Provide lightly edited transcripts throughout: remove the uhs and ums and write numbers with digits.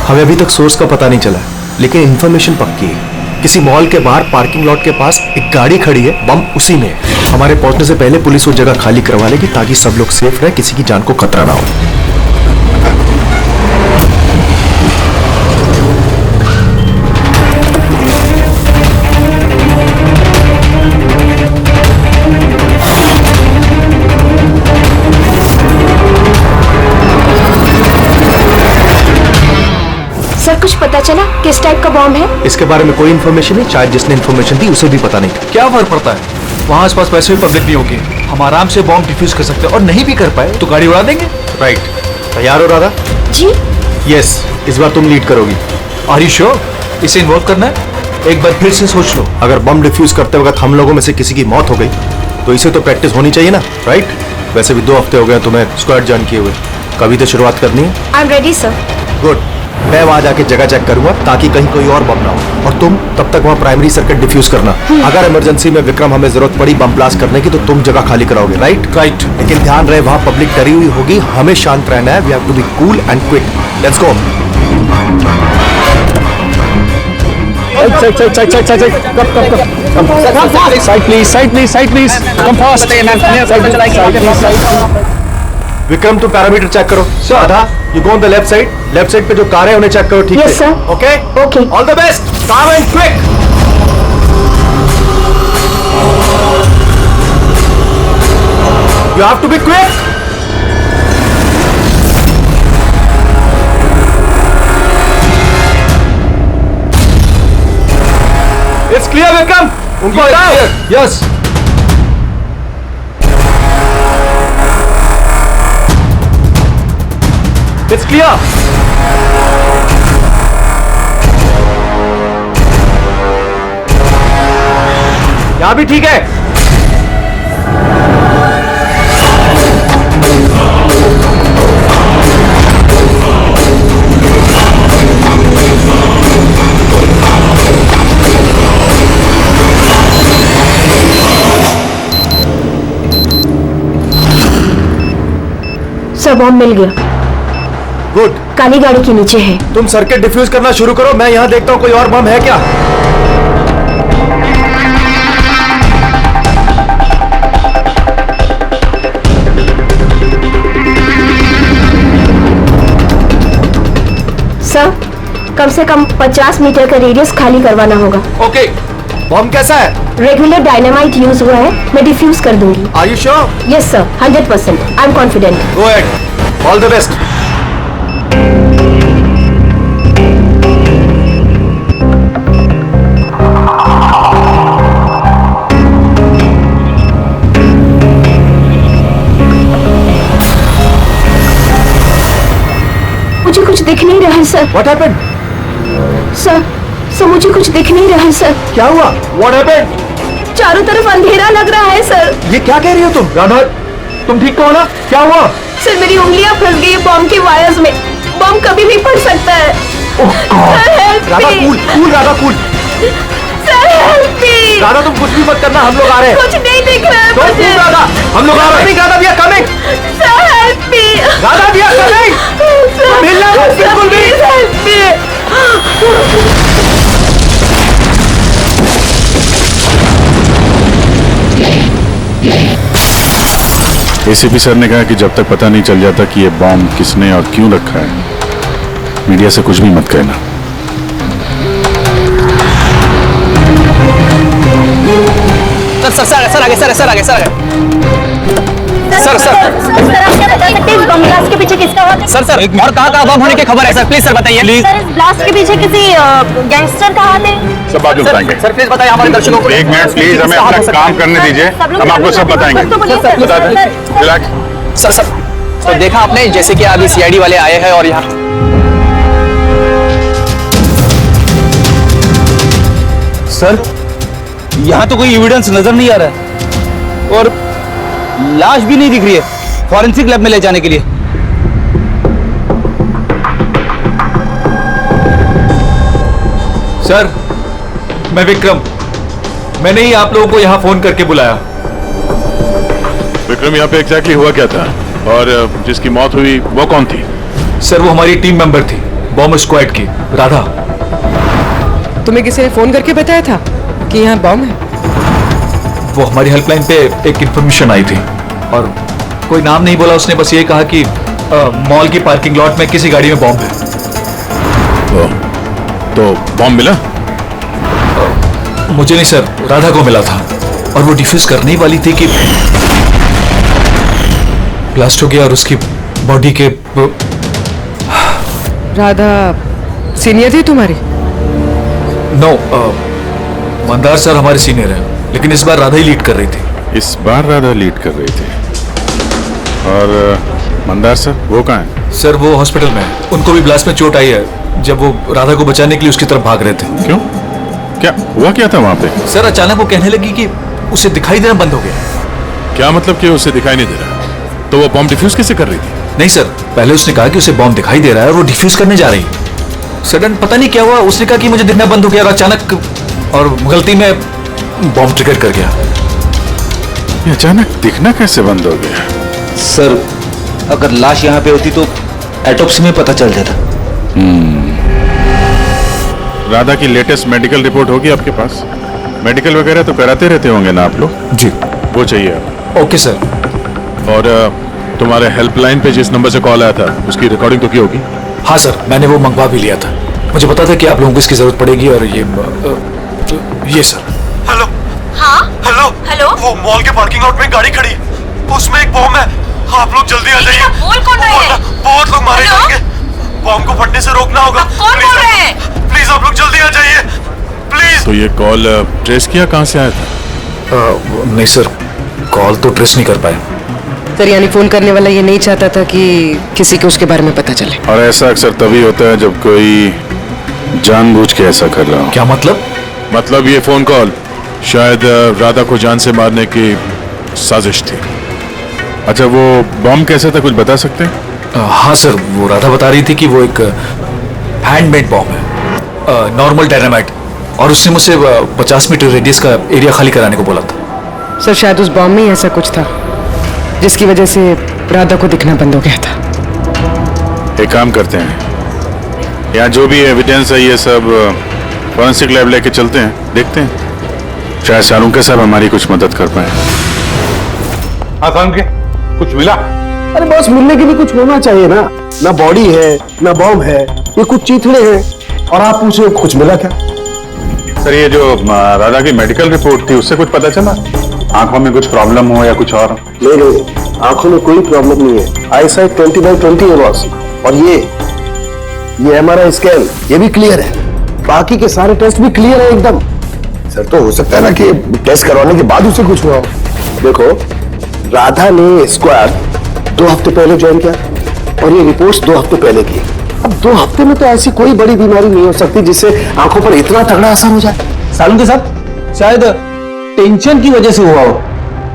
हमें अभी तक सोर्स का पता नहीं चला, लेकिन इन्फॉर्मेशन पक्की है। किसी मॉल के बाहर पार्किंग लॉट के पास एक गाड़ी खड़ी है, बम उसी में है। हमारे पहुंचने से पहले पुलिस वो जगह खाली करवा लेगी ताकि सब लोग सेफ रहे, किसी की जान को खतरा ना हो। सर कुछ पता चला किस टाइप का बॉम्ब है? इसके बारे में कोई इन्फॉर्मेशन नहीं, शायद जिसने इन्फॉर्मेशन दी उसे भी पता नहीं। क्या फर्क पड़ता है, वहाँ आसपास वैसे भी पब्लिक नहीं होगी, हम आराम से बॉम्ब डिफ्यूज कर सकते हैं। और नहीं भी कर पाए तो गाड़ी उड़ा देंगे। राइट, तैयार हो राधा? जी यस, इस बार तुम लीड करोगी। Are you sure? इसे इन्वॉल्व करना है? एक बार फिर से सोच लो। अगर बम डिफ्यूज करते वक्त हम लोगों में से किसी की मौत हो गई तो इसे तो प्रैक्टिस होनी चाहिए ना, राइट? वैसे भी 2 हफ्ते हो गए तुम्हें स्क्वाड ज्वाइन किए हुए, कभी तो शुरुआत करनी है। I am ready sir. Good, मैं वहां जाके जगह चेक करूंगा ताकि कहीं कोई और बम ना हो, और तुम तब तक वहां प्राइमरी सर्किट डिफ्यूज करना। अगर इमरजेंसी में विक्रम हमें जरूरत पड़ी बम ब्लास्ट करने की तो तुम जगह खाली कराओगे, राइट? राइट। लेकिन ध्यान रहे वहां पब्लिक डरी हुई होगी, हमें शांत रहना है। We have to be cool and quick. Let's go. Vikram तुम पैरामीटर चेक करो। Radha, you go on the left side. Left side पे जो कार है उन्हें चेक करो, ठीक है? Yes, sir. Okay Okay. All the best, calm and quick. You have to be quick. It's clear Vikram, उनको हटाओ। यस। It's clear. यहां भी ठीक है। सर बॉम्ब मिल गया। गुड, काली गाड़ी के नीचे है। तुम सर्किट डिफ्यूज करना शुरू करो, मैं यहां देखता हूं कोई और बम है क्या। सर कम से कम 50 मीटर का रेडियस खाली करवाना होगा। ओके, बम कैसा है? रेगुलर डायनामाइट यूज हुआ है, मैं डिफ्यूज कर दूंगी। Are you sure? Yes sir, 100%। I am confident. Go ahead, all the best. मुझे कुछ दिख नहीं रहा है सर। What happened? सर मुझे कुछ दिख नहीं रहा है सर। क्या हुआ? What happened? चारों तरफ अंधेरा लग रहा है सर। ये क्या कह रही हो तुम? राधा, तुम ठीक हो ना? क्या हुआ? सर मेरी उंगलियां फंस गई बॉम्ब के वायर्स में। बॉम्ब कभी भी फट सकता है। Sir help Radha me. Cool, cool Radha cool. Sir help me. Radha तुम कुछ भी मत करना, हम लोग आ रहे हैं। कुछ नहीं दिख रहा है Don't मुझे। move, राधा, हम लोग आ रहे हैं। Radha, we are coming। Sir help me. Radha, we are coming। Sir हिलना मत बिल्कुल भी। Please help me. ACP sir ने कहा कि जब तक पता नहीं चल जाता कि ये बॉम्ब किसने और क्यों रखा है, मीडिया से कुछ भी मत कहना। सर आगे सर आप क्या बता सकते हैं इस बम ब्लास्ट के पीछे किसका हाथ है? सर और कहाँ बम होने की खबर है सर? प्लीज सर बताइए। प्लीज सर इस ब्लास्ट के पीछे किसी गैंगस्टर का हाथ है? सब बाद में बताएंगे। सर प्लीज बताइए हमारे दर्शकों को। एक मिनट प्लीज, हमें अपना काम करने दीजिए, हम आपको सब बताएंगे। बता दें, रिलैक्स। सर देखा आपने जैसे कि अभी सीआईडी वाले आए हैं और यहाँ सर यहाँ तो कोई एविडेंस नजर नहीं आ रहा है और लाश भी नहीं दिख रही है फॉरेंसिक लैब में ले जाने के लिए। सर मैं विक्रम, मैंने ही आप लोगों को यहाँ फोन करके बुलाया। विक्रम, यहाँ पे एग्जैक्टली हुआ क्या था और जिसकी मौत हुई वो कौन थी? सर वो हमारी टीम मेंबर थी, बॉम्ब स्क्वाड की राधा। तुम्हें किसी ने फोन करके बताया था कि यहाँ बॉम्ब है? वो हमारी हेल्पलाइन पे एक इंफॉर्मेशन आई थी और कोई नाम नहीं बोला, उसने बस ये कहा कि मॉल की पार्किंग लॉट में किसी गाड़ी में बॉम्ब है। तो बॉम्ब मिला? मुझे नहीं सर, राधा को मिला था और वो डिफ्यूज करने ही वाली थी कि ब्लास्ट हो गया और उसकी बॉडी के राधा सीनियर थी तुम्हारी? नो, मंदार सर हमारे सीनियर हैं, लेकिन इस बार राधा ही लीड कर रही थी। इस बार राधा लीड कर रही थी। और मंदार सर वो कहाँ है? सर वो हॉस्पिटल में है, उनको भी ब्लास्ट में चोट आई है जब वो राधा को बचाने के लिए उसकी तरफ भाग रहे थे। क्यों? क्या हुआ क्या था वहां पे? सर अचानक वो कहने लगी कि उसे दिखाई देना बंद हो गया। क्या मतलब कि उसे दिखाई नहीं दे रहा? तो वो बॉम्ब डिफ्यूज कैसे कर रही थी? नहीं सर, पहले उसने कहा कि उसे बॉम्ब दिखाई दे रहा है और वो डिफ्यूज करने जा रही है। सडन पता नहीं क्या हुआ, उसने कहा कि मुझे दिखना बंद हो गया और अचानक और गलती में बॉम्ब ट्रिगर कर गया। ये अचानक दिखना कैसे बंद हो गया? सर अगर लाश यहाँ पे होती तो एटोप्सी में पता चल जाता। राधा की लेटेस्ट मेडिकल रिपोर्ट होगी आपके पास? मेडिकल वगैरह तो कराते रहते होंगे ना आप लोग? जी वो चाहिए आप। Okay sir. और तुम्हारे हेल्पलाइन पे जिस नंबर से कॉल आया था उसकी रिकॉर्डिंग तो की होगी? हाँ सर, मैंने वो मंगवा भी लिया था। मुझे पता था कि आप लोगों को इसकी जरूरत पड़ेगी और ये सर। हेलो। हाँ हेलो। हेलो। वो मॉल के पार्किंग लॉट में गाड़ी खड़ी है, उसमें एक बॉम्ब है। आप लोग जल्दी आ जाइए। बोल कौन रहे हैं? बहुत लोग मारे हेलो? जाएंगे। बॉम्ब को फटने से रोकना होगा। कौन बोल रहे हैं? प्लीज आप लोग जल्दी आ जाइए प्लीज। तो ये कॉल ट्रेस किया कहाँ से आया था? नहीं सर, कॉल तो ट्रेस नहीं कर पाए। सर यानी फोन करने वाला ये नहीं चाहता था कि किसी को उसके बारे में पता चले। और ऐसा अक्सर तभी होता है जब कोई जानबूझ के ऐसा कर रहा हो। क्या मतलब? मतलब ये फोन कॉल शायद राधा को जान से मारने की साजिश थी। अच्छा वो बॉम्ब कैसा था, कुछ बता सकते हैं? हाँ सर, वो राधा बता रही थी कि वो एक हैंडमेड बॉम्ब है, नॉर्मल डायनामाइट, और उसने मुझसे 50 मीटर रेडियस का एरिया खाली कराने को बोला था। सर शायद उस बॉम्ब में ही ऐसा कुछ था जिसकी वजह से राधा को दिखना बंद हो गया था। एक काम करते हैं, यहाँ जो भी एविडेंस है ये सब फॉरेंसिक लैब लेके चलते हैं, देखते हैं शायद शाहरुख साहब हमारी कुछ मदद कर पाए। हाँ के कुछ मिला? अरे बॉस, मिलने के लिए कुछ होना चाहिए ना। ना बॉडी है ना बॉम्ब है, ये कुछ चीथड़े हैं और आप पूछे कुछ मिला क्या? सर ये जो राधा की मेडिकल रिपोर्ट थी उससे कुछ पता चला? आंखों में कुछ प्रॉब्लम हो या कुछ और? नहीं, आंखों में कोई प्रॉब्लम नहीं है। आई साइट 20/20 है बॉस। और ये MRI स्कैन ये भी क्लियर है, बाकी के सारे टेस्ट भी क्लियर है एकदम। सर तो हो सकता है ना कि टेस्ट करवाने के बाद उसे कुछ हुआ हो। देखो, राधा ने स्क्वाड 2 हफ्ते पहले ज्वाइन किया और ये रिपोर्ट्स 2 हफ्ते पहले की। अब 2 हफ्ते में तो ऐसी कोई बड़ी बीमारी नहीं हो सकती जिससे आंखों पर इतना तगड़ा असर हो जाए। सालून के साथ शायद टेंशन की वजह से हुआ हो।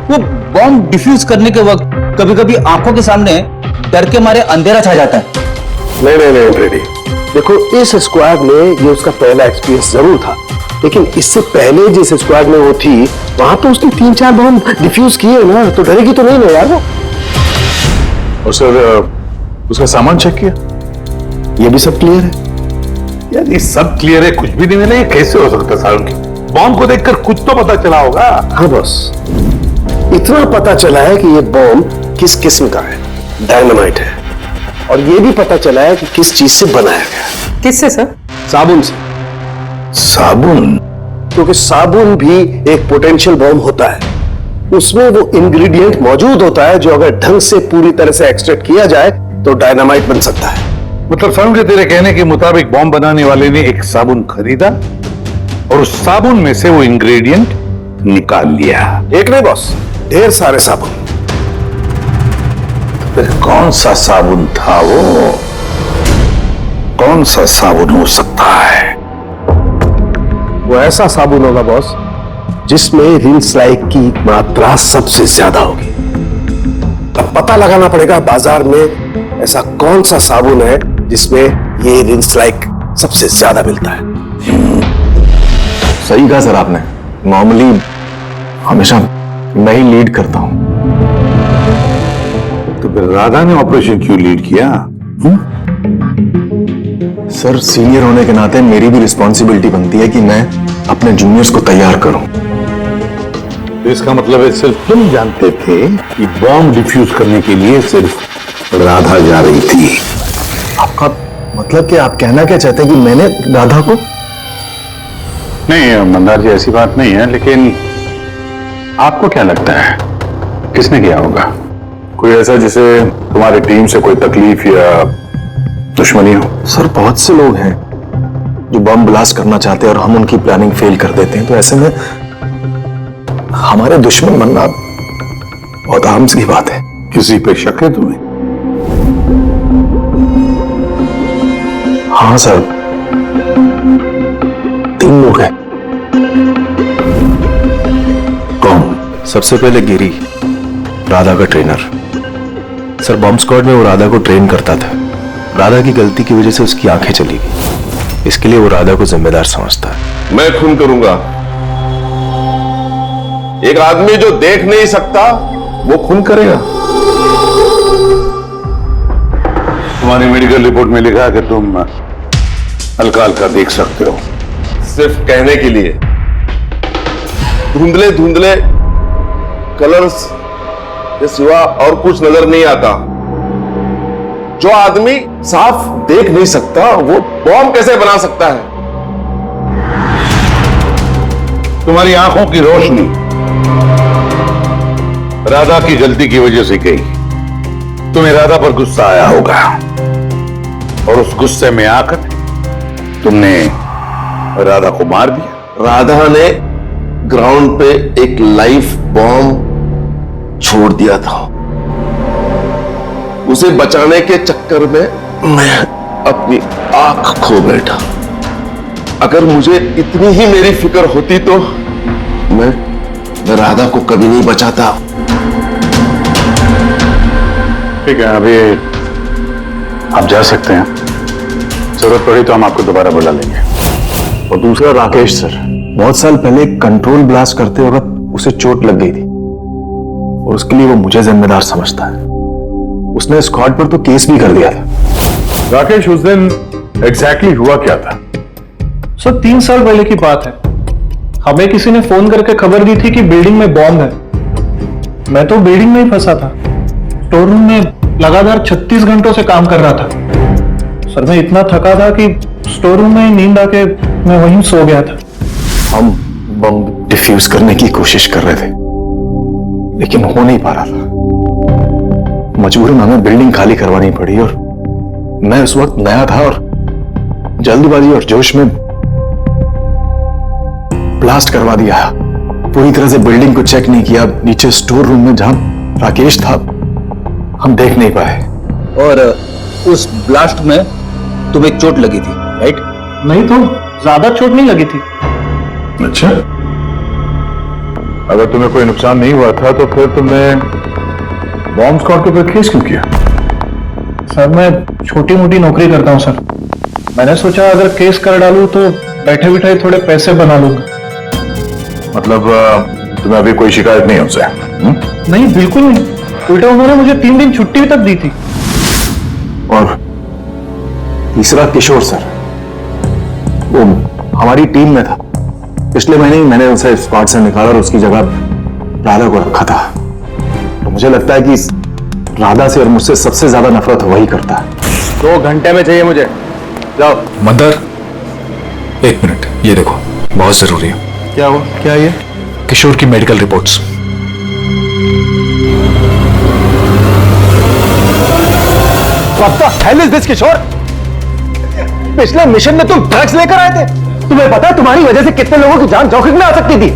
वो बॉम्ब डिफ्यूज करने के वक्त कभी कभी आंखों के सामने डर के मारे अंधेरा छा जाता है। नहीं रेडी, देखो इस स्क्वाड में ये उसका पहला एक्सपीरियंस जरूर था, लेकिन इससे पहले जिस स्क्वाड में वो थी वहां तो उसने 3-4 बॉम्ब डिफ्यूज किए ना, तो डरेगी तो नहीं ना यार वो। और सर उसका सामान चेक किया? ये भी सब क्लियर है। यार ये सब क्लियर है, कुछ भी नहीं मिला, ये कैसे हो सकता है? सालून की बॉम्ब को देखकर कुछ तो पता चला होगा। हाँ बॉस, इतना पता चला है कि ये बॉम्ब किस किस्म का है, डायनामाइट है, और ये भी पता चला है कि किस चीज से बनाया गया। किससे सर? साबुन से। साबुन? क्योंकि साबुन भी एक पोटेंशियल बॉम्ब होता है, उसमें वो इंग्रेडिएंट मौजूद होता है जो अगर ढंग से पूरी तरह से एक्सट्रैक्ट किया जाए तो डायनामाइट बन सकता है। मतलब समझे, तेरे कहने के मुताबिक बॉम्ब बनाने वाले ने एक साबुन खरीदा और उस साबुन में से वो इंग्रेडिएंट निकाल लिया। एक नहीं बॉस, ढेर सारे साबुन। फिर कौन सा साबुन था वो? कौन सा साबुन हो सकता है? वो ऐसा साबुन होगा बॉस जिसमें रिंसलाइक की मात्रा सबसे ज्यादा होगी। अब पता लगाना पड़ेगा बाजार में ऐसा कौन सा साबुन है जिसमें ये रिंसलाइक सबसे ज्यादा मिलता है। सही कहा सर आपने, नॉर्मली हमेशा मैं ही लीड करता हूं। तो फिर राधा ने ऑपरेशन क्यों लीड किया? सर सीनियर होने के नाते मेरी भी रिस्पॉन्सिबिलिटी बनती है कि मैं अपने जूनियर्स को तैयार करूं। तो इसका मतलब है सिर्फ तुम जानते थे कि बॉम्ब डिफ्यूज करने के लिए सिर्फ राधा जा रही थी। आपका मतलब कि आप कहना क्या चाहते हैं कि मैंने राधा को? नहीं मंदार जी, ऐसी बात नहीं है, लेकिन आपको क्या लगता है किसने किया होगा? कोई ऐसा जिसे तुम्हारी टीम से कोई तकलीफ या दुश्मनी हो? सर बहुत से लोग हैं जो बम ब्लास्ट करना चाहते हैं और हम उनकी प्लानिंग फेल कर देते हैं, तो ऐसे में हमारे दुश्मन बनना बहुत आम सी बात है। किसी पे शक है तुम्हें? हाँ सर, 3 लोग हैं। कौन? सबसे पहले गिरी, राधा का ट्रेनर। सर बॉम्ब स्क्वाड में वो राधा को ट्रेन करता था। राधा की गलती की वजह से उसकी आंखें चली गई, इसके लिए वो राधा को जिम्मेदार समझता है। मैं खून करूंगा। एक आदमी जो देख नहीं सकता वो खून करेगा। तुम्हारी मेडिकल रिपोर्ट में लिखा है कि तुम हल्का हल्का देख सकते हो। सिर्फ कहने के लिए। धुंधले धुंधले कलर्स के सिवा और कुछ नजर नहीं आता। जो आदमी साफ देख नहीं सकता वो बॉम्ब कैसे बना सकता है? तुम्हारी आंखों की रोशनी राधा की गलती की वजह से गई। तुम्हें राधा पर गुस्सा आया होगा और उस गुस्से में आकर तुमने राधा को मार दिया। राधा ने ग्राउंड पे एक लाइव बॉम्ब छोड़ दिया था। उसे बचाने के चक्कर में मैं अपनी आंख खो बैठा। अगर मुझे इतनी ही मेरी फिक्र होती तो मैं राधा को कभी नहीं बचाता। ठीक है, अभी आप जा सकते हैं। जरूरत पड़ी तो हम आपको दोबारा बुला लेंगे। और दूसरा राकेश सर, बहुत साल पहले कंट्रोल ब्लास्ट करते वक्त उसे चोट लग गई थी और उसके लिए वो मुझे जिम्मेदार समझता है। उसने स्क्वाड पर तो केस भी कर दिया था। राकेश, उस दिन एग्जैक्टली हुआ क्या था? सर 3 साल पहले की बात है। हमें किसी ने फोन करके खबर दी थी कि बिल्डिंग में बॉम्ब है। मैं तो बिल्डिंग में ही फंसा था। स्टोर रूम में लगातार 36 घंटों से काम कर रहा था। सर मैं इतना थका था कि स्टोर रूम में नींद आके मैं वहीं सो गया था। हम बम डिफ्यूज करने की कोशिश कर रहे थे लेकिन हो नहीं पा रहा था। मजबूरन हमें बिल्डिंग खाली करवानी पड़ी और मैं उस वक्त नया था और जल्दबाजी और जोश में ब्लास्ट करवा दिया। पूरी तरह से बिल्डिंग को चेक नहीं किया। नीचे स्टोर रूम में जहां राकेश था हम देख नहीं पाए। और उस ब्लास्ट में तुम्हें चोट लगी थी, राइट? नहीं तो ज्यादा चोट नहीं लगी थी। अच्छा, अगर तुम्हें कोई नुकसान नहीं हुआ था तो फिर तुमने बॉम्ब स्क्वाड के ऊपर केस क्यों किया? सर मैं छोटी मोटी नौकरी करता हूँ सर। मैंने सोचा अगर केस कर डालूं तो बैठे बिठाए थोड़े पैसे बना लूंगा। मतलब तुम्हें अभी कोई शिकायत नहीं उनसे? नहीं बिल्कुल नहीं। उल्टा उन्होंने मुझे 3 दिन छुट्टी तक दी थी। और तीसरा किशोर सर, वो हमारी टीम में था। पिछले महीने ही मैंने उसे स्क्वाड से निकाला और उसकी जगह राधा को रखा था। तो मुझे लगता है कि राधा से और मुझसे सबसे ज्यादा नफरत वही करता है। 2 घंटे में चाहिए मुझे। जाओ। मंदर, 1 मिनट, ये देखो, बहुत जरूरी है। क्या हुआ? क्या ये? किशोर की medical reports. What the hell is this, किशोर? पिछले मिशन में तुम ड्रग्स लेकर आए थे। तुम्हें पता है तुम्हारी वजह से कितने लोगों की जान जोखिम में आ सकती थी?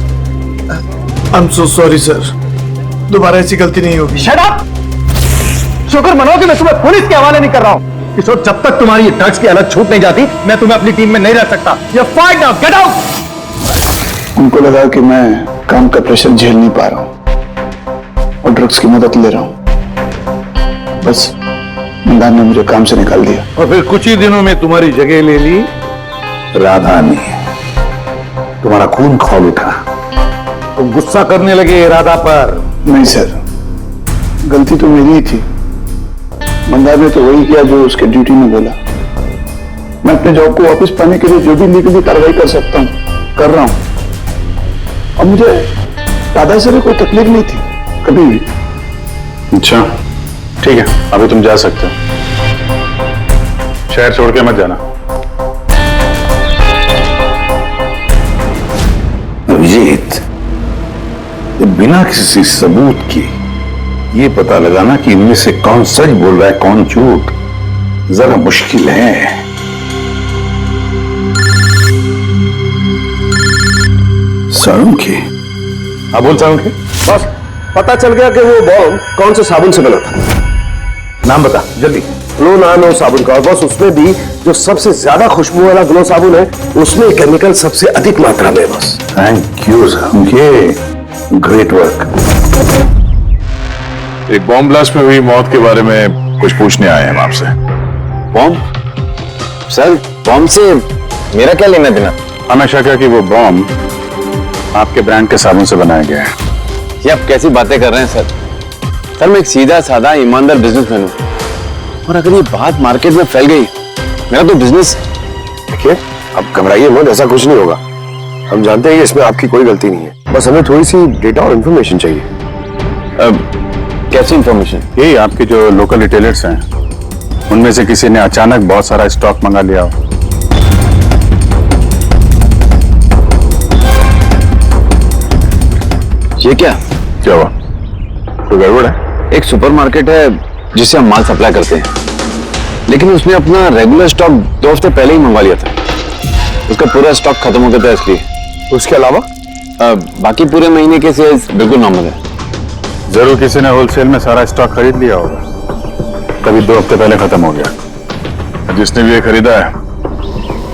I'm so sorry सर, दोबारा ऐसी गलती नहीं होगी। Shut up! शुक्र मनाओ कि मैं तुम्हें पुलिस के हवाले नहीं कर रहा हूं। किशोर, जब तक तुम्हारी ड्रग्स की हालत छूट नहीं जाती मैं तुम्हें अपनी टीम में नहीं रह सकता। You're fired now, get out! उनको लगा कि मैं काम का प्रेशर झेल नहीं पा रहा हूं और ड्रग्स की मदद ले रहा हूं। बस मंदार ने मुझे काम से निकाल दिया। और फिर कुछ ही दिनों में तुम्हारी जगह ले ली राधा ने। तुम्हारा खून खौल उठा। तुम गुस्सा करने लगे राधा पर। नहीं सर, गलती तो मेरी ही थी। मंदार ने तो वही किया जो उसके ड्यूटी में बोला। मैं अपने जॉब को वापस पाने के लिए जो भी लीगली कार्रवाई कर सकता हूँ कर रहा हूँ। अब मुझे दादा से भी कोई तकलीफ नहीं थी कभी भी। अच्छा ठीक है, अभी तुम जा सकते हो, शहर छोड़ के मत जाना। अभिजीत, बिना किसी सबूत के ये पता लगाना कि इनमें से कौन सच बोल रहा है कौन झूठ जरा मुश्किल है। साळुंखे। हाँ बोल साळुंखे। बस पता चल गया कि वो बॉम्ब कौन से साबुन से बना था। नाम बता जल्दी। ग्लो नानो साबुन का, और बस उसमें भी जो सबसे ज्यादा खुशबू वाला ग्लो साबुन है उसमें केमिकल सबसे अधिक मात्रा में। बस thank you Salunkhe, great work. एक बॉम्ब ब्लास्ट में हुई मौत के बारे में कुछ पूछने आए हैं हम आपसे। बॉम्ब? सर बॉम्ब से मेरा क्या लेना देना? हमें शक है कि वो बॉम्ब आपके ब्रांड के साबुन से बनाया गया है। ये आप कैसी बातें कर रहे हैं सर? सर मैं एक सीधा साधा ईमानदार बिजनेसमैन हूँ, और अगर ये बात मार्केट में फैल गई मेरा तो बिजनेस। देखिए अब घबराइए मत, ऐसा कुछ नहीं होगा। हम जानते हैं कि इसमें आपकी कोई गलती नहीं है, बस हमें थोड़ी सी डेटा और इंफॉर्मेशन चाहिए। कैसी इंफॉर्मेशन? यही आपके जो लोकल रिटेलर्स हैं उनमें से किसी ने अचानक बहुत सारा स्टॉक मंगा लिया हो। ये क्या हुआ? कोई गड़बड़ है? एक सुपरमार्केट है जिससे हम माल सप्लाई करते हैं, लेकिन उसने अपना रेगुलर स्टॉक 2 हफ्ते पहले ही मंगवा लिया था। उसका पूरा स्टॉक खत्म हो गया था इसलिए। उसके अलावा बाकी पूरे महीने के सेल्स बिल्कुल नॉर्मल है। जरूर किसी ने होलसेल में सारा स्टॉक खरीद लिया होगा, तभी 2 हफ्ते पहले खत्म हो गया। जिसने भी ये खरीदा है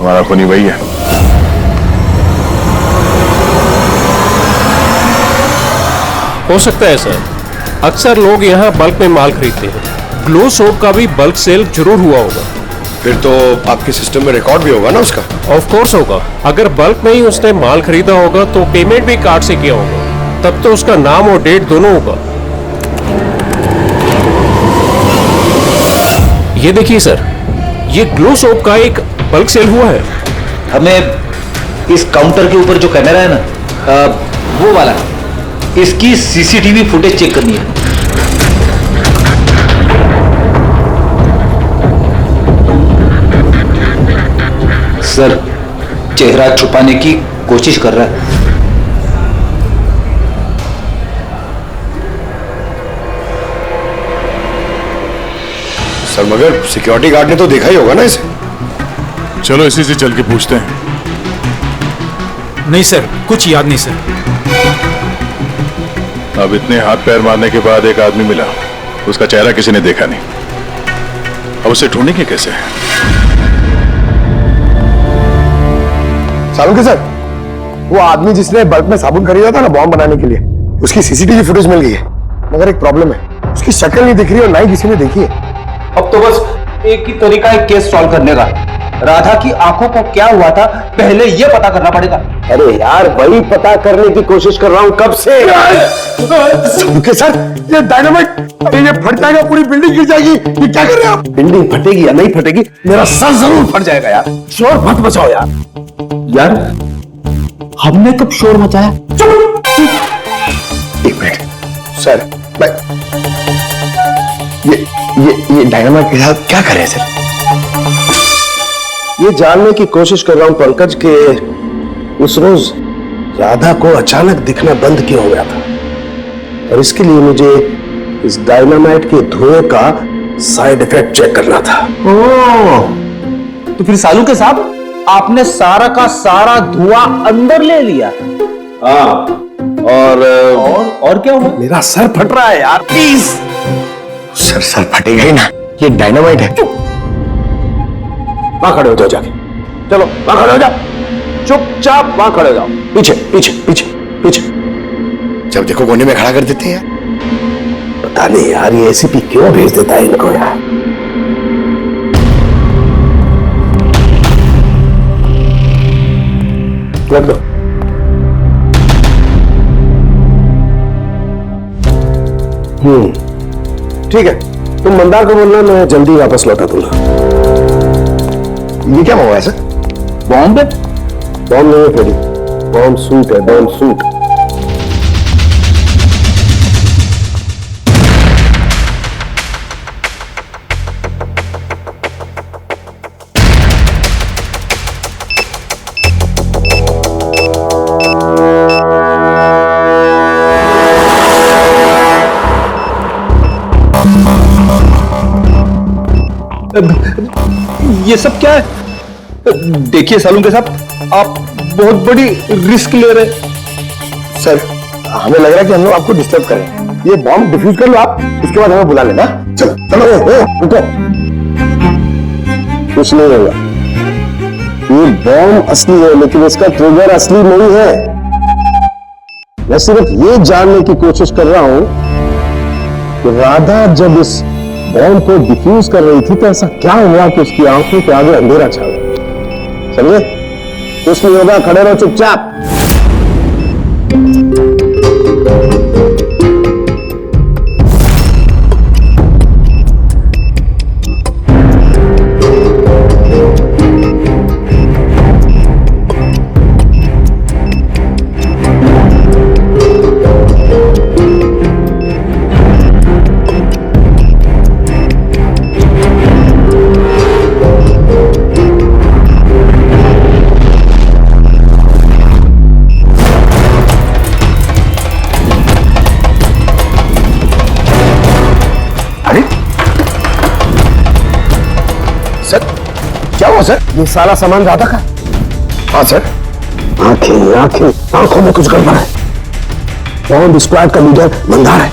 हमारा खूनी वही है। हो सकता है सर, अक्सर लोग यहाँ बल्क में माल खरीदते हैं। ग्लो सोप का भी बल्क सेल जरूर हुआ होगा। फिर तो आपके सिस्टम में रिकॉर्ड भी होगा ना उसका? ऑफ कोर्स होगा। अगर बल्क में ही उसने माल खरीदा होगा तो पेमेंट भी कार्ड से किया होगा, तब तो उसका नाम और डेट दोनों होगा। ये देखिए सर, ये ग्लो सोप का एक बल्क सेल हुआ है। हमें इस काउंटर के ऊपर जो कैमरा है ना, वो वाला, इसकी सीसीटीवी फुटेज चेक करनी है। सर चेहरा छुपाने की कोशिश कर रहा है। सर मगर सिक्योरिटी गार्ड ने तो देखा ही होगा ना इसे। चलो इसी से चल के पूछते हैं। नहीं सर, कुछ याद नहीं सर। अब इतने हाथ पैर मारने के बाद एक आदमी मिला, उसका चेहरा किसी ने देखा नहीं। अब उसे ढूंढेंगे कैसे? साळुंखे सर, वो आदमी जिसने बल्क में साबुन खरीदा था ना बॉम्ब बनाने के लिए, उसकी सीसीटीवी फुटेज मिल गई है, मगर एक प्रॉब्लम है, उसकी शक्ल नहीं दिख रही और ना ही किसी ने देखी है। अब तो बस एक ही तरीका है केस सॉल्व करने का। राधा की आंखों को क्या हुआ था पहले ये पता करना पड़ेगा। अरे यार वही पता करने की कोशिश कर रहा हूँ कब से। साळुंखे सर, ये डायनामाइट, ये फट जाएगा, पूरी बिल्डिंग गिर जाएगी। ये क्या कर रहे हैं आप? बिल्डिंग फटेगी या नहीं फटेगी, मेरा सर जरूर फट जाएगा यार। शोर मत मचाओ यार। यार हमने कब शोर मचाया? एक मिनट सर, मैं ये डायनामाइट के साथ क्या करें सर? ये जानने की कोशिश कर रहा हूं पंकज के उस रोज राधा को अचानक दिखना बंद क्यों हो गया था, और इसके लिए मुझे इस डायनामाइट के धुएं का साइड इफेक्ट चेक करना था। तो फिर साळुंखे साहब आपने सारा का सारा धुआं अंदर ले लिया? हाँ। और क्या हुआ? मेरा सर फट रहा है यार, प्लीज। सर फटेगा ही ना, ये डायनामाइट है। वहां खड़े हो जाओ जाके, चलो वहां खड़े हो जाओ, चुपचाप वहां खड़े हो जाओ। पीछे पीछे पीछे पीछे, जब देखो कोने में खड़ा कर देते हैं यार। पता नहीं यार ये एसीपी क्यों भेज देता है इनको यार। लग दो। ठीक है, तुम मंदार को बोलना, मैं जल्दी वापस लौटा दूंगा। ये क्या हुआ है सर? बॉम्ब है? बॉम्ब नहीं है फ्रेडी, बॉम्ब सूट है, बॉम्ब सूट। ये सब क्या है? देखिए सालून के साहब, आप बहुत बड़ी रिस्क ले रहे हैं। सर हमें लग रहा है कि हम लोग आपको डिस्टर्ब करें। ये बॉम्ब डिफ्यूज कर लो आप, इसके बाद हमें बुला लेना। चलो चलो, रुको, कुछ नहीं होगा। ये बॉम्ब असली है लेकिन इसका ट्रिगर असली नहीं है। मैं सिर्फ ये जानने की कोशिश कर रहा हूं कि राधा जब इस बॉम्ब को डिफ्यूज कर रही थी तो ऐसा क्या हुआ कि उसकी आंखों के आगे अंधेरा छा गया। समझे? कुछ नहीं होगा, खड़े रहो चुपचाप। सर ये सारा सामान राधा का? हाँ सर। आंखों में कुछ गड़बड़ है। बॉम्ब स्क्वाड का लीडर मंदार है।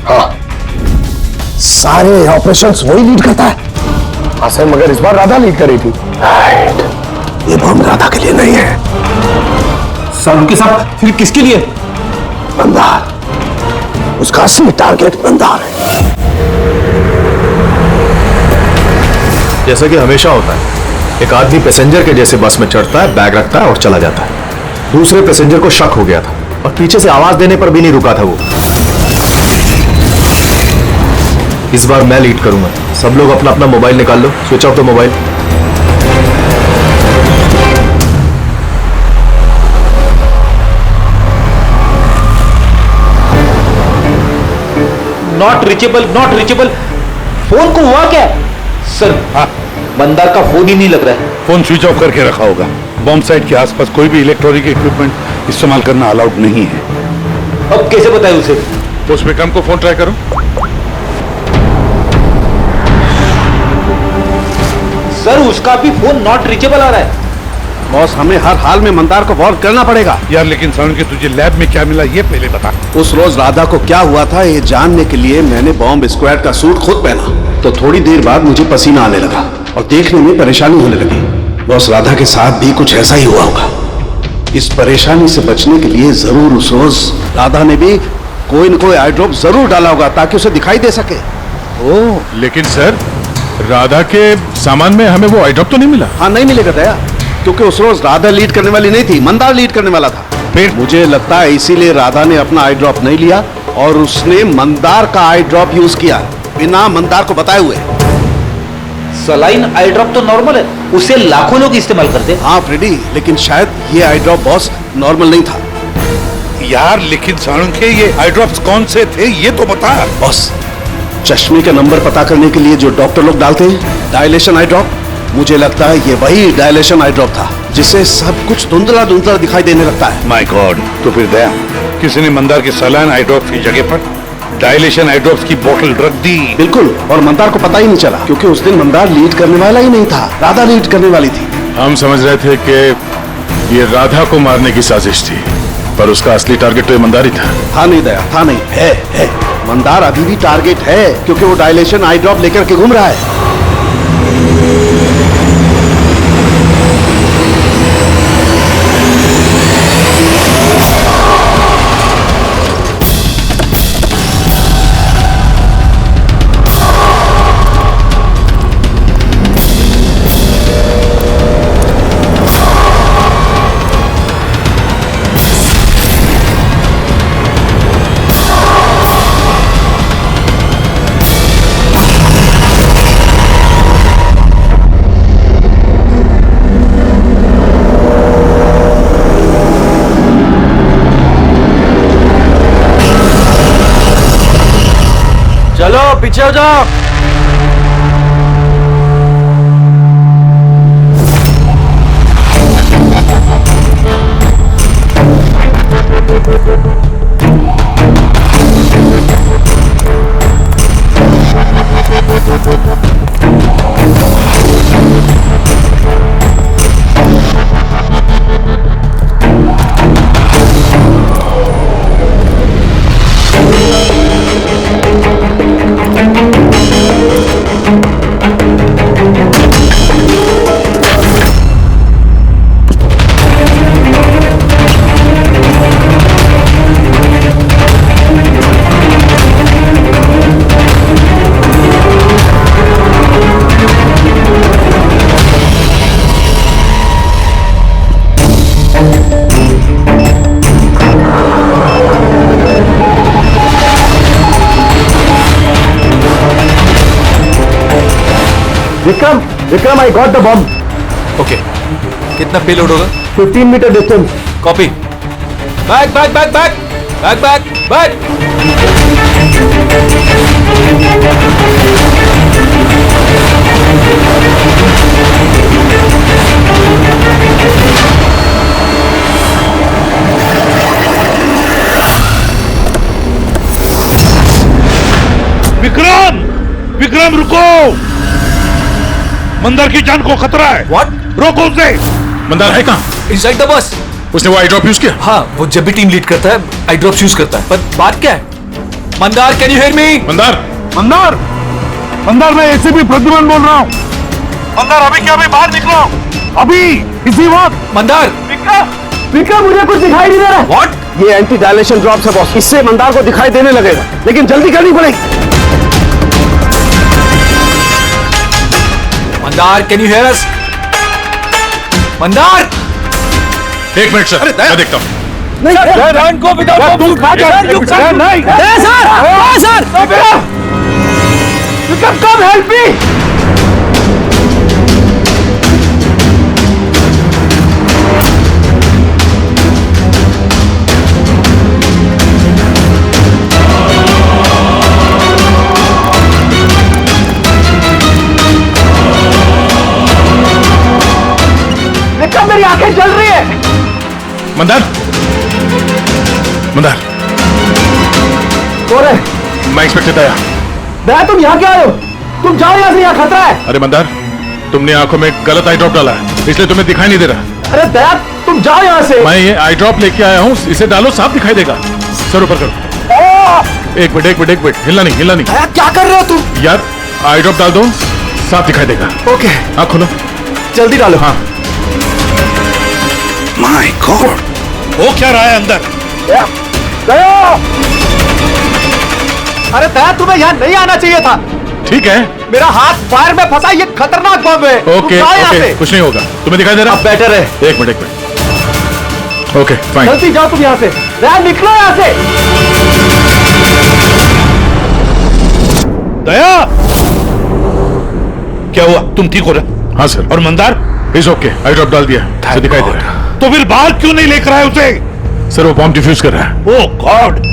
हाँ, सारे ऑपरेशंस वही लीड करता है। हाँ सर, मगर इस बार राधा लीड कर रही थी। ये बॉम्ब राधा के लिए नहीं है सर। उनके साथ फिर किसके लिए? मंदार, उसका असली टारगेट मंदार है। जैसा कि हमेशा होता है, एक आदमी पैसेंजर के जैसे बस में चढ़ता है, बैग रखता है और चला जाता है। दूसरे पैसेंजर को शक हो गया था और पीछे से आवाज देने पर भी नहीं रुका था वो। इस बार मैं लीड करूंगा। सब लोग अपना अपना मोबाइल निकाल लो, switch off the mobile. Not reachable. Phone को हुआ क्या सर? हाँ, मंदार का फोन ही नहीं लग रहा है। फोन स्विच ऑफ करके रखा होगा। बॉम्ब साइट के आसपास कोई भी इलेक्ट्रॉनिक इक्विपमेंट इस्तेमाल करना अलाउड नहीं है। अब कैसे बताएं उसे? तो उस बेकम को फोन ट्राई करो। सर उसका भी फोन नॉट रीचेबल आ रहा है। बॉस, हमें हर हाल में मंदार को वॉर करना पड़ेगा। यार लेकिन साउंड के तुझे लैब में क्या मिला ये पहले बता। उस रोज राधा को क्या हुआ था ये जानने के लिए मैंने बॉम्ब स्क्वाड का सूट खुद पहना, तो थोड़ी देर बाद मुझे पसीना आने लगा और देखने में परेशानी होने लगी। बॉस, राधा के साथ भी कुछ ऐसा ही हुआ होगा। इस परेशानी से बचने के लिए जरूर उस रोज राधा ने भी कोई न कोई आई ड्रॉप जरूर डाला होगा ताकि उसे दिखाई दे सके। ओह, लेकिन सर राधा के सामान में हमें वो आई ड्रॉप तो नहीं मिला। हाँ, नहीं मिलेगा दया, क्योंकि उस रोज राधा लीड करने वाली नहीं थी, मंदार लीड करने वाला था। फिर मुझे लगता है इसीलिए राधा ने अपना आई ड्रॉप नहीं लिया और उसने मंदार का आई ड्रॉप यूज किया बिना मंदार को बताए हुए। सलाइन आई ड्रॉप तो नॉर्मल है, उसे लाखों लोग इस्तेमाल करते हैं। हाँ फ्रेडी, लेकिन शायद ये आई ड्रॉप बॉस नॉर्मल नहीं था। यार लेकिन साळुंखे ये आई ड्रॉप्स कौन से थे ये तो बता। बॉस, चश्मे का नंबर पता करने के लिए जो डॉक्टर लोग डालते हैं डायलेशन आई ड्रॉप, मुझे लगता है ये वही डायलेशन आई ड्रॉप था जिससे सब कुछ धुंधला धुंधला दिखाई देने लगता है। माय गॉड, तो फिर दया किसी ने मंदार के सलाइन आई ड्रॉप की जगह पर डायलेशन आई ड्रॉप्स की बोतल रख दी। बिल्कुल, और मंदार को पता ही नहीं चला क्योंकि उस दिन मंदार लीड करने वाला ही नहीं था, राधा लीड करने वाली थी। हम समझ रहे थे कि ये राधा को मारने की साजिश थी, पर उसका असली टारगेट तो ये मंदार ही था। था नहीं दया, था नहीं, है। मंदार अभी भी टारगेट है क्योंकि वो डायलेशन आई ड्रॉप लेकर के घूम रहा है। हो जाओ। Vikram, I got the bomb. Okay, कितना पेलोड होगा? 15 metre distance. Copy. Back. Vikram रुको, मंदार की जान को खतरा है। What? रोको उसे। मंदार है कहाँ? Inside the bus. उसने वो आई ड्रॉप यूज किया? हाँ, वो जब भी टीम लीड करता है आई ड्रॉप यूज करता है। पर बात क्या है? Mandar, can you hear me? Mandar मैं एसीपी प्रद्युमन बोल रहा हूँ। मंदार अभी क्या, अभी बाहर निकलो, अभी इसी वक्त। मंदार, विक्रम, मुझे कुछ दिखाई नहीं दे रहा. व्हाट? ये एंटी डायलेशन ड्रॉप्स है बॉस, इससे मंदार को दिखाई देने लगेगा, लेकिन जल्दी करनी पड़ेगी. मंदार, कैन यू हियर अस? मंदार, एक मिनट सर, मैं देखता हूँ. विक्रम, कम हेल्प मी. विक्रम, मेरी आंखें जल रही है. मंदार, कौन है? मैं इंस्पेक्टर दया. दया, तुम यहाँ क्या आए हो? तुम जाओ यहाँ से, यहाँ खतरा है. अरे मंदार, तुमने आंखों में गलत आई ड्रॉप डाला है, इसलिए तुम्हें दिखाई नहीं दे रहा. अरे दया, तुम जाओ यहाँ से. मैं ये आई ड्रॉप लेके आया हूँ, इसे डालो, साफ दिखाई देगा. सर ऊपर करो. एक मिनट, हिलना नहीं. दया, क्या कर रहे हो तुम? यार, आई ड्रॉप डाल दो, साफ दिखाई देगा. ओके, आँख खोलो. जल्दी डालो. हाँ. माय गॉड, वो क्या रहा है अंदर? दया! अरे दया, तुम्हें यहाँ नहीं आना चाहिए था. ठीक है, मेरा हाथ फायर में फंसा, ये खतरनाक बम है. ओके, कुछ नहीं होगा. तुम्हें दिखाई दे रहा? अब बेटर है. एक मिनट. Okay, fine. जल्दी जाओ तुम यहाँ से. दया, निकलो यहाँ से. दया, क्या हुआ? तुम ठीक हो रहे? हाँ सर. और Mandar? Is okay, I drop डाल दिया, इसे दिखाई दे रहा है. तो फिर बाहर क्यों नहीं लेकर आए उसे? सर, वो बॉम्ब डिफ्यूज कर रहा है. ओह गॉड.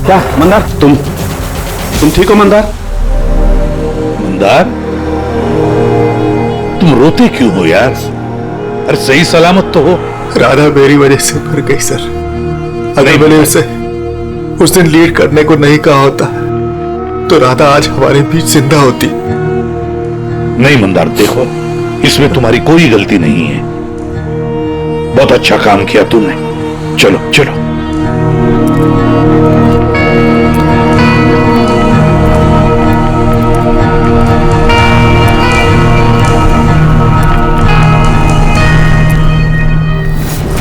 क्या मंदार, तुम ठीक हो मंदार? मंदार, तुम रोते क्यों हो यार? अरे सही सलामत तो हो. राधा मेरी वजह से मर गई सर. अगर मैंने उसे उस दिन लीड करने को नहीं कहा होता तो राधा आज हमारे बीच जिंदा होती. नहीं मंदार, देखो, इसमें तुम्हारी कोई गलती नहीं है. बहुत अच्छा काम किया तुमने. चलो.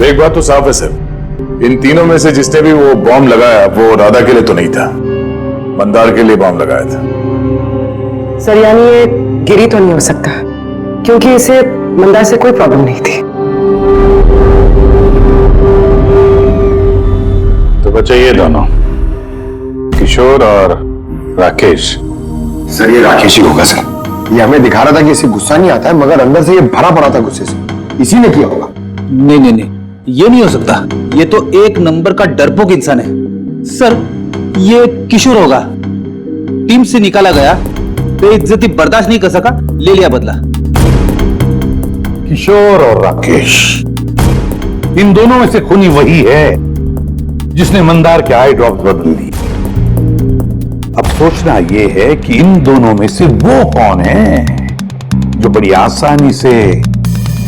एक बात तो साफ है सर, इन तीनों में से जिसने भी वो बॉम्ब लगाया वो राधा के लिए तो नहीं था, मंदार के लिए बॉम्ब लगाया था. सर, यानी ये गिरी तो नहीं हो सकता, क्योंकि इसे मंदार से कोई प्रॉब्लम नहीं थी। तो बच्चे ये दोनों किशोर और राकेश। सर ये राकेश ही होगा सर। ये हमें दिखा रहा था कि इसे गुस्सा नहीं आता है, मगर अंदर से ये भरा पड़ा था गुस्से से। इसी ने किया होगा। नहीं नहीं नहीं, ये नहीं हो सकता। ये तो एक नंबर का डरपोक इंसान है। सर ये किशोर होगा, टीम से निकाला गया, बेइज्जती बर्दाश्त नहीं कर सका, ले लिया बदला। किशोर और राकेश, इन दोनों में से खूनी वही है जिसने मंदार के आई ड्रॉप्स बदल दी। अब सोचना यह है कि इन दोनों में से वो कौन है जो बड़ी आसानी से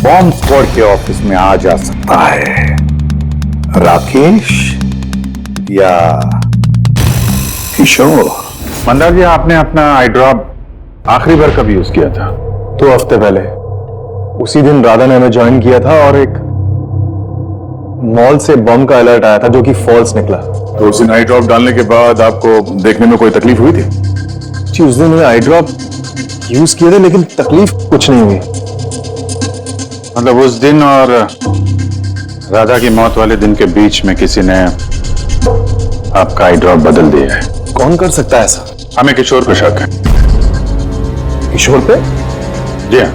बॉम्ब स्क्वाड के ऑफिस में आ जा सकता है, राकेश या किशोर? मंदार जी, आपने अपना आई ड्रॉप आखिरी बार कब यूज किया था? 2 हफ्ते पहले। उसी दिन राधा ने हमें ज्वाइन किया था और एक मॉल से बम का अलर्ट आया था जो कि फॉल्स निकला। तो उस दिन आई ड्रॉप डालने के बाद आपको देखने में कोई तकलीफ हुई थी? जी उस दिन मैंने आई ड्रॉप यूज किए थे, लेकिन तकलीफ कुछ नहीं हुई। मतलब उस दिन और राधा की मौत वाले दिन के बीच में किसी ने आपका आई ड्रॉप बदल दिया है। कौन कर सकता है ऐसा? हमें किशोर को शक है। किशोर पे? जी हाँ,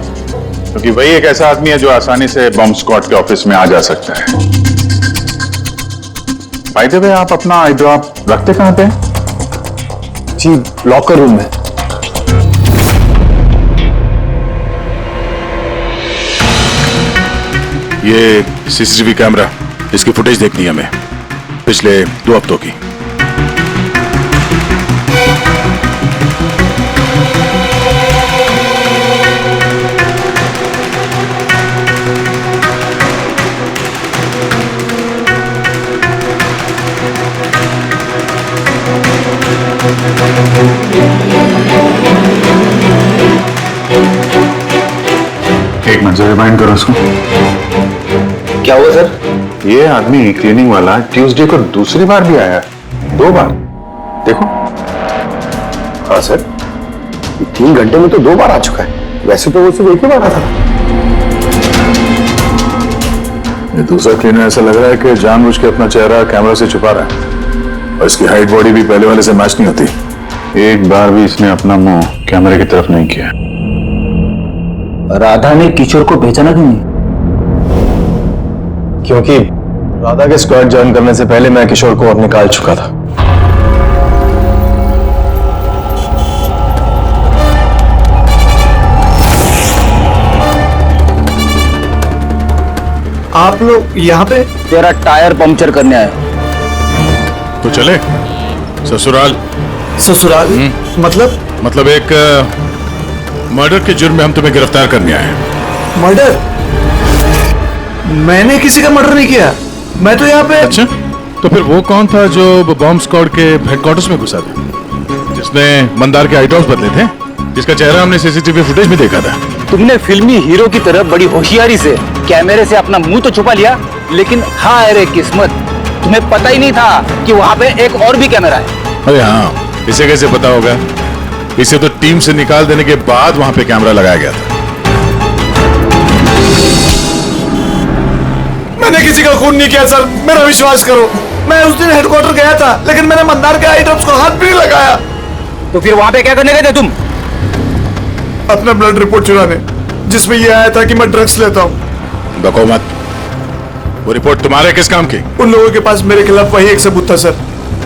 क्योंकि वही एक ऐसा आदमी है जो आसानी से बॉम्ब स्क्वाड के ऑफिस में आ जा सकता है। बाय द वे, आप अपना आई ड्रॉप रखते कहां पे? जी लॉकर रूम में। ये सीसीटीवी कैमरा, इसकी फुटेज देखनी है हमें पिछले 2 हफ्तों की। एक मिनट से रिमाइंड करो उसको। क्या हुआ सर? ये आदमी क्लीनिंग वाला ट्यूसडे को दूसरी बार भी आया, 2 बार। देखो। हाँ सर, 3 घंटे में तो 2 बार आ चुका है। वैसे तो वो सिर्फ 1 ही बार आता था। ये दूसरा क्लीनर ऐसा लग रहा है कि जानबूझ के अपना चेहरा कैमरा से छुपा रहा है, और इसकी हाइट बॉडी भी पहले वाले से मैच नहीं होती। एक बार भी इसने अपना मुंह कैमरे की तरफ नहीं किया। राधा ने किशोर को पहचाना क्यों नहीं? क्योंकि राधा के स्क्वाड ज्वाइन करने से पहले मैं किशोर को अब निकाल चुका था। आप लोग यहाँ पे? तेरा टायर पंक्चर करने आए। तो चले ससुराल। ससुराल? मतलब एक मर्डर के जुर्म में हम तुम्हें गिरफ्तार करने आए हैं। मर्डर? मैंने किसी का मर्डर नहीं किया। मैं तो यहाँ पे। अच्छा, तो फिर वो कौन था जो बॉम्ब स्क्वाड के हेडक्वार्टर्स में घुसा था, जिसने मंदार के आई ड्रॉप्स बदले थे, जिसका चेहरा हमने सीसीटीवी फुटेज में देखा था? तुमने फिल्मी हीरो की तरह बड़ी होशियारी से कैमरे से अपना मुंह तो छुपा लिया, लेकिन हाय रे किस्मत, तुम्हें पता ही नहीं था कि वहां पे एक और भी कैमरा है। अरे हाँ, इसे कैसे पता होगा? इसे तो टीम से निकाल देने के बाद वहां पे कैमरा लगाया गया था। मैंने किसी का खून नहीं किया सर, मेरा विश्वास करो। मैं उस दिन हेडक्वार्टर गया था, लेकिन मैंने मंदार के आई ड्रॉप्स को हाथ भी नहीं लगाया। तो फिर वहां पे क्या करने गए थे तुम? अपना ब्लड रिपोर्ट चुराने, जिसमें यह आया था कि मैं ड्रग्स लेता हूँ। बको मत। वो रिपोर्ट तुम्हारे किस काम की? उन लोगों के पास मेरे खिलाफ वही एक सबूत था सर।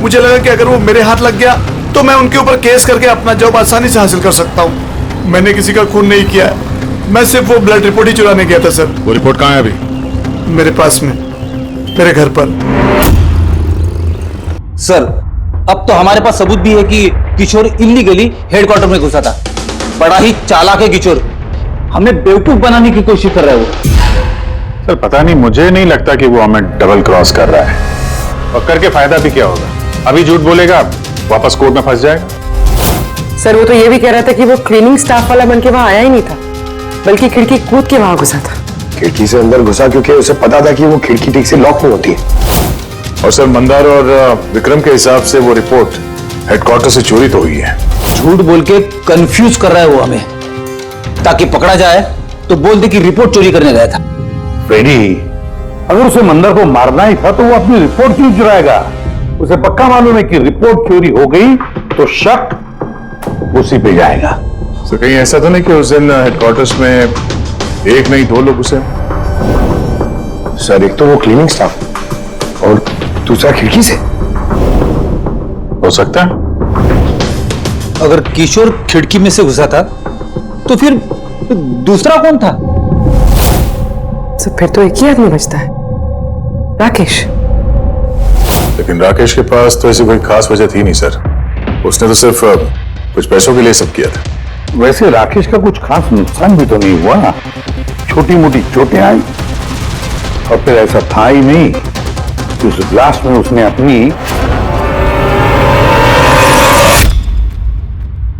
मुझे लगा कि अगर वो मेरे हाथ लग गया तो मैं उनके ऊपर केस करके अपना जॉब आसानी से हासिल कर सकता हूँ। मैंने किसी का खून नहीं किया, मैं सिर्फ वो ब्लड रिपोर्ट ही चुराने गया था सर। वो रिपोर्ट कहाँ है अभी? मेरे पास में, मेरे घर पर। सर, अब तो हमारे पास सबूत भी है कि किशोर इल्लीगली हेडक्वार्टर में घुसा था। बड़ा ही चालाक है किशोर, हमें बेवकूफ बनाने की कोशिश कर रहा है वो। सर पता नहीं, मुझे नहीं लगता कि वो हमें डबल क्रॉस कर रहा है, और करके फायदा भी क्या होगा? अभी झूठ बोलेगा, वापस कोर्ट में फंस जाएगा। सर वो तो ये भी कह रहा था कि वो क्लीनिंग स्टाफ वाला बन के वहां आया ही नहीं था, बल्कि खिड़की कूद के वहां घुसा था। खिड़की से अंदर घुसा क्योंकि उसे पता था कि वो खिड़की ठीक से लॉक नहीं होती है। और सर मंदार और विक्रम के हिसाब से वो रिपोर्ट हेडक्वार्टर से चोरी तो हुई है। झूठ बोल के कंफ्यूज कर रहा है वो हमें। ताकि पकड़ा जाए तो बोल दे कि रिपोर्ट चोरी करने गया था। फ्रेडी, अगर उसे मंदर को मारना ही था तो वो अपनी रिपोर्ट क्यों चुराएगा? उसे पक्का मालूम है कि रिपोर्ट चोरी हो गई तो शक उसी पे जाएगा। तो कहीं ऐसा तो नहीं कि उस दिन हेडक्वार्टर्स में एक नहीं 2 लोग उसे? सर, एक तो वो क्लीनिंग स्टाफ और दूसरा खिड़की से। हो सकता है। अगर किशोर खिड़की में से घुसा था तो फिर दूसरा कौन था? तो फिर तो एक ही आदमी बचता है, राकेश। लेकिन राकेश के पास तो ऐसी कोई खास वजह थी नहीं सर। उसने तो सिर्फ कुछ पैसों के लिए सब किया था। वैसे राकेश का कुछ खास नुकसान भी तो नहीं हुआ। छोटी मोटी चोटें आई और फिर ऐसा था ही नहीं कि उस ब्लास्ट में उसने अपनी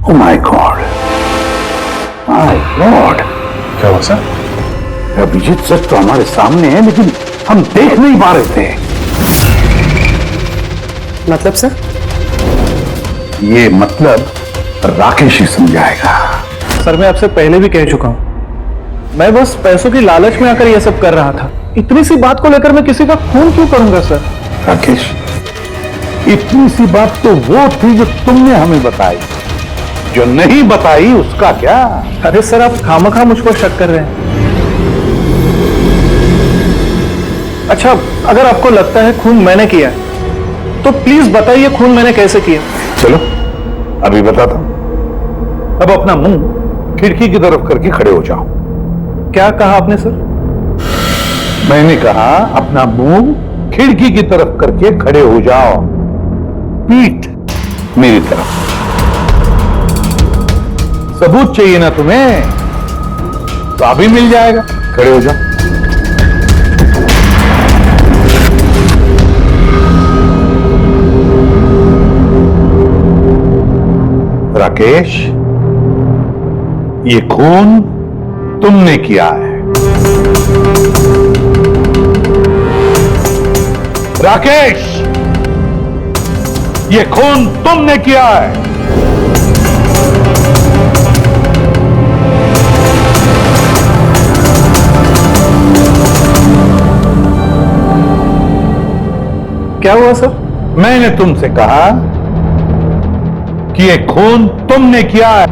oh my God, my God. क्या हुआ सर? अभिजीत सच तो हमारे सामने है लेकिन हम देख नहीं पा रहे थे। मतलब सर? ये मतलब राकेश ही समझाएगा। सर, मैं आपसे पहले भी कह चुका हूं, मैं बस पैसों की लालच में आकर यह सब कर रहा था। इतनी सी बात को लेकर मैं किसी का खून क्यों करूंगा सर? राकेश, इतनी सी बात तो वो थी जो तुमने हमें बताई, जो नहीं बताई उसका क्या? अरे सर, आप खामखा मुझ पर शक कर रहे हैं। अच्छा, अगर आपको लगता है खून मैंने किया है तो प्लीज बताइए खून मैंने कैसे किया। चलो अभी बताता हूं। अब अपना मुंह खिड़की की तरफ करके खड़े हो जाओ। क्या कहा आपने सर? मैंने कहा अपना मुंह खिड़की की तरफ करके खड़े हो जाओ, पीठ मेरी तरफ। सबूत चाहिए ना तुम्हें? तो अभी मिल जाएगा। खड़े हो जाओ। राकेश, ये खून तुमने किया है। राकेश, ये खून तुमने किया है। क्या हुआ सर? मैंने तुमसे कहा कि ये खून तुमने किया है,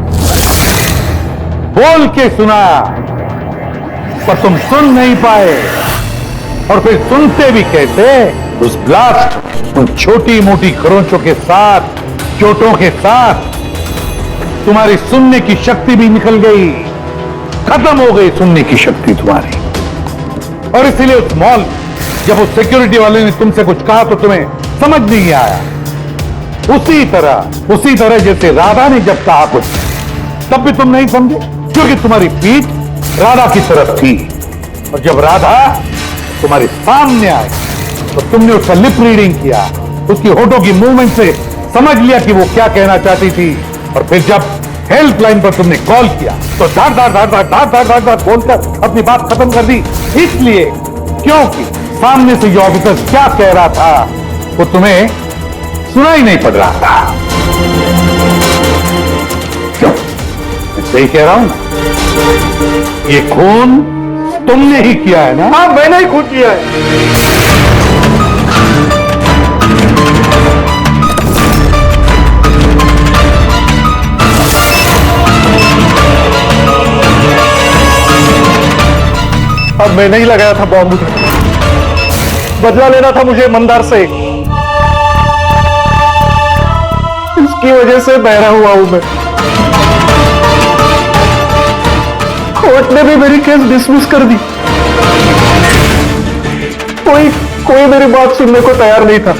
बोल के सुनाया, पर तुम सुन नहीं पाए। और फिर सुनते भी कैसे? उस ब्लास्ट, उन छोटी मोटी खरोंचों के साथ, चोटों के साथ तुम्हारी सुनने की शक्ति भी निकल गई, खत्म हो गई सुनने की शक्ति तुम्हारी। और इसीलिए उस मॉल जब उस सिक्योरिटी वाले ने तुमसे कुछ कहा तो तुम्हें समझ नहीं आया। उसी तरह जैसे राधा ने जब कहा कुछ तब भी तुम नहीं समझे, क्योंकि तुम्हारी पीठ राधा की तरफ थी। और जब राधा तुम्हारे सामने आई तो तुमने उसका लिप रीडिंग किया, उसकी होठों की मूवमेंट से समझ लिया कि वो क्या कहना चाहती थी। और फिर जब हेल्पलाइन पर तुमने कॉल किया तो धार बोलकर अपनी बात खत्म कर दी। इसलिए क्योंकि सामने से ये ऑफिसर क्या कह रहा था वो तुम्हें सुनाई नहीं पड़ रहा था। क्यों? मैं सही कह रहा हूं ना? ये खून तुमने ही किया है ना? हाँ, मैंने ही खून किया है। अब मैंने ही लगाया था बॉम्ब। मुझे बदला लेना था मुझे मंदार से। इसकी वजह से बहरा हुआ हूं मैं। कोर्ट ने भी मेरी केस डिसमिस कर दी। कोई मेरी बात सुनने को तैयार नहीं था।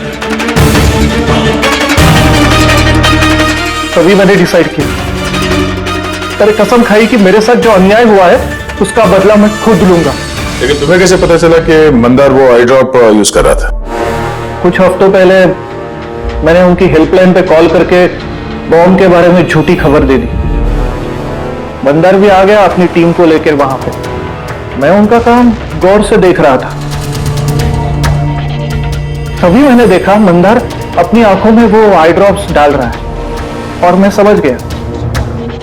तभी मैंने डिसाइड किया, तेरे कसम खाई कि मेरे साथ जो अन्याय हुआ है उसका बदला मैं खुद लूंगा। लेकिन तुम्हें कैसे पता चला कि मंदार वो आई ड्रॉप यूज कर रहा था? कुछ हफ्तों पहले मैंने उनकी हेल्पलाइन पे कॉल करके बॉम्ब के बारे में झूठी खबर दे दी। मंदार भी आ गया अपनी टीम को लेकर वहां पे। मैं उनका काम गौर से देख रहा था। तभी मैंने देखा मंदार अपनी आंखों में वो आई ड्रॉप्स डाल रहा है और मैं समझ गया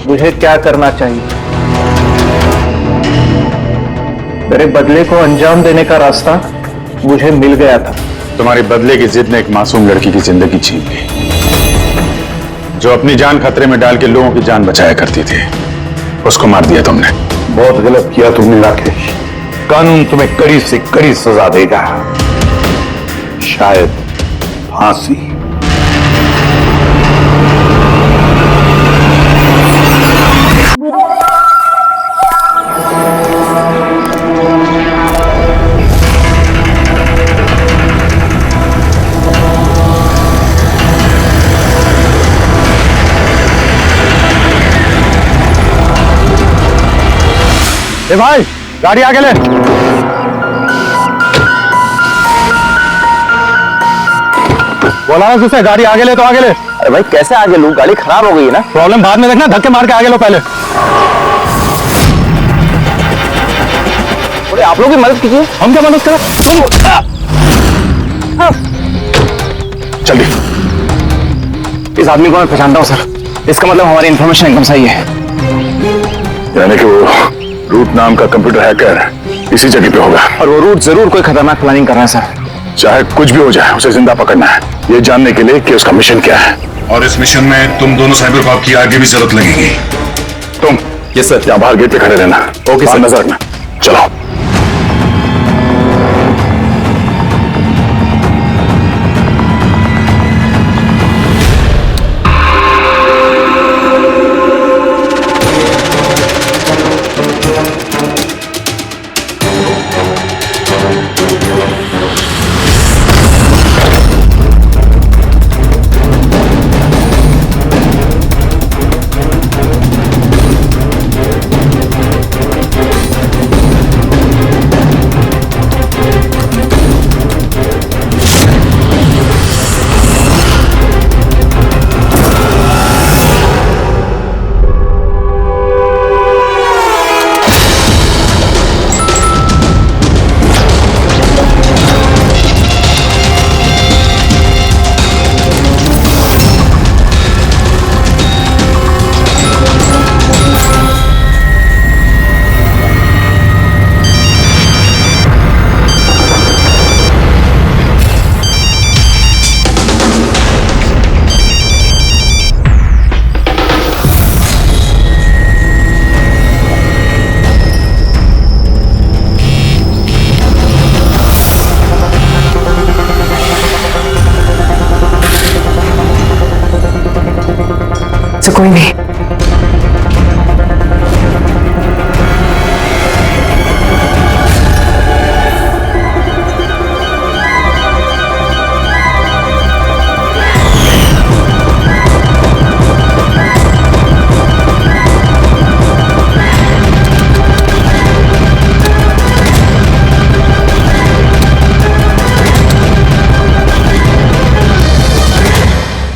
मुझे क्या करना चाहिए। मेरे बदले को अंजाम देने का रास्ता मुझे मिल गया था। तुम्हारी बदले की जिद ने एक मासूम लड़की की जिंदगी छीन ली, जो अपनी जान खतरे में डाल के लोगों की जान बचाया करती थी। उसको मार दिया तुमने। बहुत गलत किया तुमने राकेश। कानून तुम्हें कड़ी से कड़ी सजा देगा, शायद फांसी। ए भाई, गाड़ी आगे ले। बोला है तुझसे, गाड़ी आगे ले तो आगे ले। अरे भाई कैसे आगे लूं, गाड़ी खराब हो गई है ना। प्रॉब्लम बाद में देखना, धक्के मार के आगे लो पहले। अरे आप लोग की मदद कीजिए। हम क्या मदद करें? जल्दी। इस आदमी को मैं पहचानता हूँ सर। इसका मतलब हमारी इंफॉर्मेशन एकदम सही है। यानी कि वो रूट नाम का कंप्यूटर हैकर इसी जगह पे होगा। और वो रूट जरूर कोई खतरनाक प्लानिंग कर रहा है सर। चाहे कुछ भी हो जाए, उसे जिंदा पकड़ना है, ये जानने के लिए कि उसका मिशन क्या है। और इस मिशन में तुम दोनों साइबर कॉप की आगे भी जरूरत लगेगी। तुम यस सर, यहाँ बाहर गेट पे खड़े रहना। Okay sir. नजर रखना। चलो। कोई नहीं।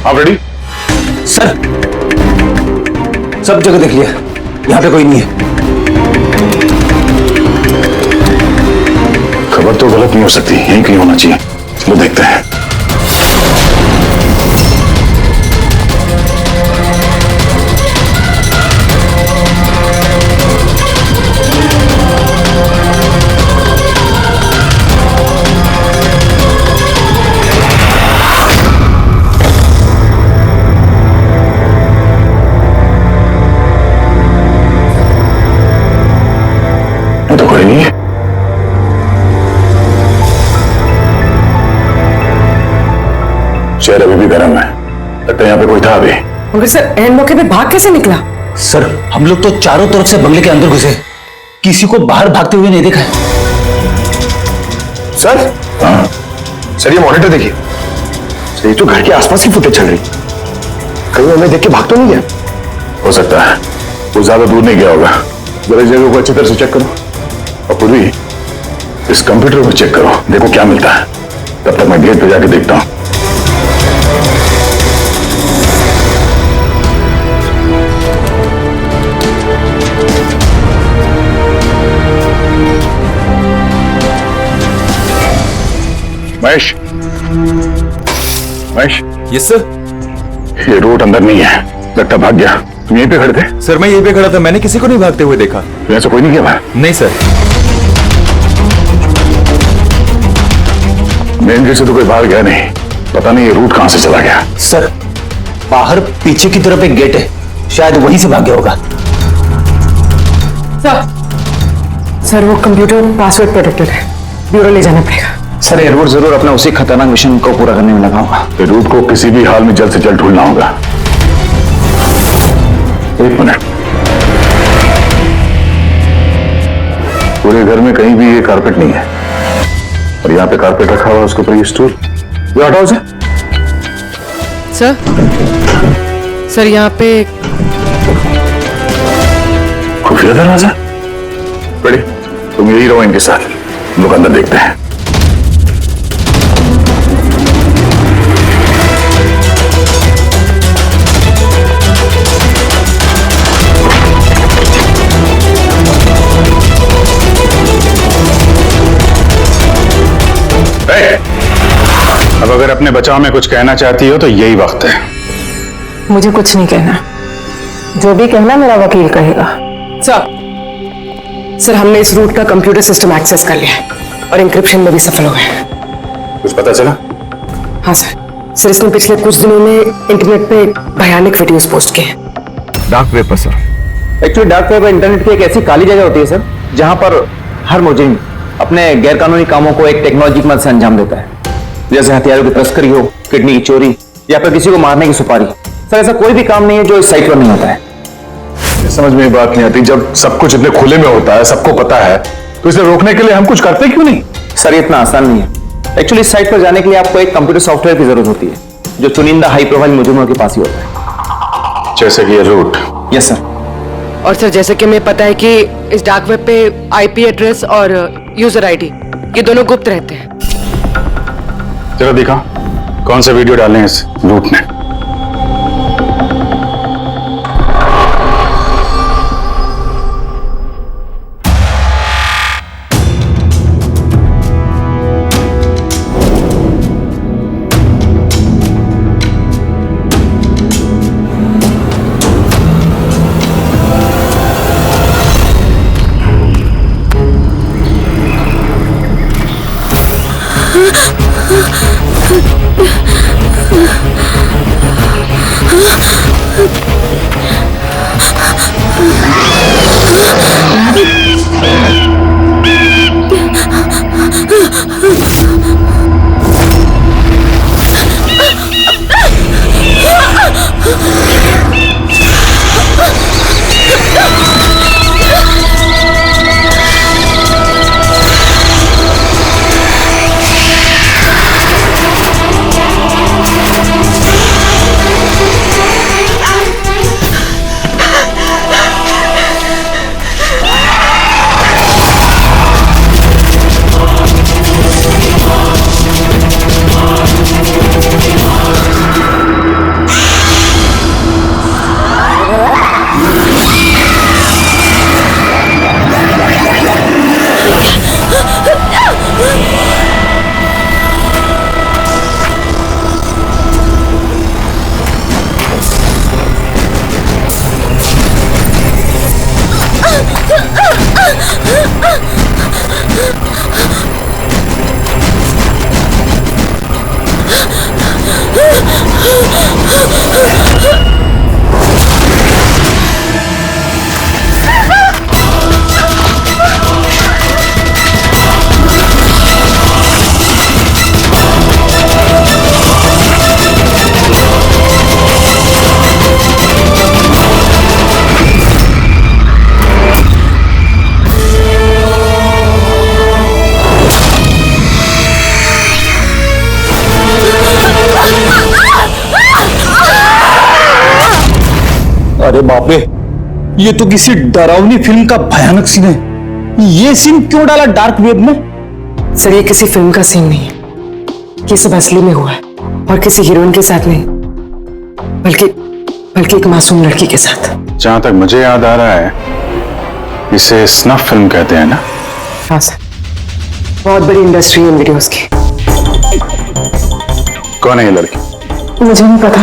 आप रेडी? सर सब जगह देख लिया, यहाँ पे कोई नहीं है। खबर तो गलत नहीं हो सकती, यहीं कहीं होना चाहिए। चलो देखते हैं। तो कोई नहीं है। शहर अभी भी गर्म है, लगता है यहाँ पे कोई था अभी। मगर सर एंड मौके पे भाग कैसे निकला? सर हम लोग तो चारों तरफ से बंगले के अंदर घुसे, किसी को बाहर भागते हुए नहीं देखा है। सर? हाँ सर ये मॉनिटर देखिए, ये तो घर के आसपास की फुटेज चल रही, कहीं हमें देख के भाग तो नहीं गया? हो सकता है वो ज्यादा दूर नहीं गया होगा। जरा इस जगह को अच्छी तरह से चेक करो, और पूर्वी इस कंप्यूटर को चेक करो, देखो क्या मिलता है। तब तक मैं गेट पे जाके देखता हूँ। महेश, महेश। Yes sir. ये रोड अंदर नहीं है, लगता भाग गया। तुम यहीं पे खड़े थे? सर मैं यहीं पे खड़ा था, मैंने किसी को नहीं भागते हुए देखा। ऐसा कोई नहीं किया बाहर? नहीं सर। मेन गेट से तो कोई बाहर गया नहीं, पता नहीं ये रूट कहां से चला गया। सर बाहर पीछे की तरफ एक गेट है, शायद वहीं से भागे होगा। सर वो कंप्यूटर पासवर्ड प्रोटेक्टेड है, ब्यूरो ले जाना पड़ेगा। सर ये रूट जरूर अपना उसी खतरनाक मिशन को पूरा करने में लगा होगा। ये रूट को किसी भी हाल में जल्द से जल्द ढूंढना होगा। एक मिनट, पूरे घर में कहीं भी ये कारपेट नहीं है और यहाँ पे कारपेट रखा हुआ है, उसके ऊपर ये स्टूल। ये हटाओ से। सर यहाँ पे खुफिया दरवाजा। बड़ी तुम यही रहो इनके साथ, हम लोग अंदर देखते हैं। अब अगर अपने बचाव में कुछ कहना चाहती हो तो यही वक्त है। मुझे कुछ नहीं कहना, जो भी कहना मेरा वकील कहेगा। सर हमने इस रूट का कंप्यूटर सिस्टम एक्सेस कर लिया है और इंक्रिप्शन में भी सफल हो गए। कुछ पता चला? हाँ सर इसने पिछले कुछ दिनों में इंटरनेट पे भयानक वीडियोस पोस्ट किए। डार्क वेब पर sir. Actually dark web internet की एक ऐसी काली जगह होती है सर, जहां पर हर मुजरिम अपने गैरकानूनी कामों को एक टेक्नोलॉजी की मदद से अंजाम देता है, जैसे हथियारों की तस्करी हो, किडनी की चोरी या फिर किसी को मारने की सुपारी। सर ऐसा कोई भी काम नहीं है जो इस साइट पर नहीं होता है। समझ में बात नहीं आती, जब सब कुछ इतने खुले में होता है, सबको पता है, तो इसे रोकने के लिए हम कुछ करते क्यों नहीं? सर ये इतना आसान नहीं है। एक्चुअली इस साइट पर जाने के लिए आपको एक कंप्यूटर सॉफ्टवेयर की जरूरत होती है, जो चुनिंदा हाई प्रोफाइल मुजरिमों के पास ही होता है। जैसे कि ये रूट। Yes sir. और सर जैसे कि हमें पता है कि इस डार्क वेब पे आईपी एड्रेस और यूजर आईडी ये दोनों गुप्त रहते हैं। जरा दिखा कौन सा वीडियो डालें इस रूट में। अरे बाप रे, ये तो किसी डरावनी फिल्म का भयानक सीन है। ये सीन क्यों डाला डार्क वेब में? सर ये किसी फिल्म का सीन नहीं है, ये सब असली में हुआ है और किसी हीरोइन के साथ नहीं, बल्कि एक मासूम लड़की के साथ। जहां तक मुझे याद आ रहा है इसे स्नफ फिल्म कहते हैं ना? हाँ सर, बहुत बड़ी इंडस्ट्री है वीडियोस की। कौन है ये लड़की? मुझे नहीं पता।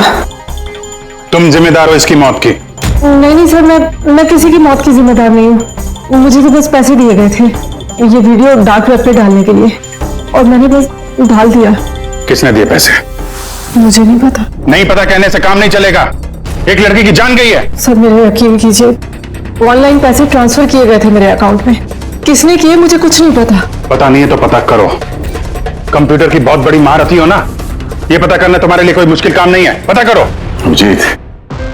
तुम जिम्मेदार हो इसकी मौत की? नहीं सर, मैं किसी की मौत की जिम्मेदार नहीं हूँ। मुझे तो बस पैसे दिए गए थे ये वीडियो डार्क वेब पे डालने के लिए, और मैंने बस डाल दिया। किसने दिए पैसे? मुझे नहीं पता। नहीं पता कहने से काम नहीं चलेगा। एक लड़की की जान गई है। सर मेरे यकीन कीजिए, ऑनलाइन पैसे ट्रांसफर किए गए थे मेरे अकाउंट में। किसने किए मुझे कुछ नहीं पता। पता नहीं है तो पता करो। कंप्यूटर की बहुत बड़ी महारथी हो ना, ये पता करना तुम्हारे लिए कोई मुश्किल काम नहीं है। पता करो। अभिजीत,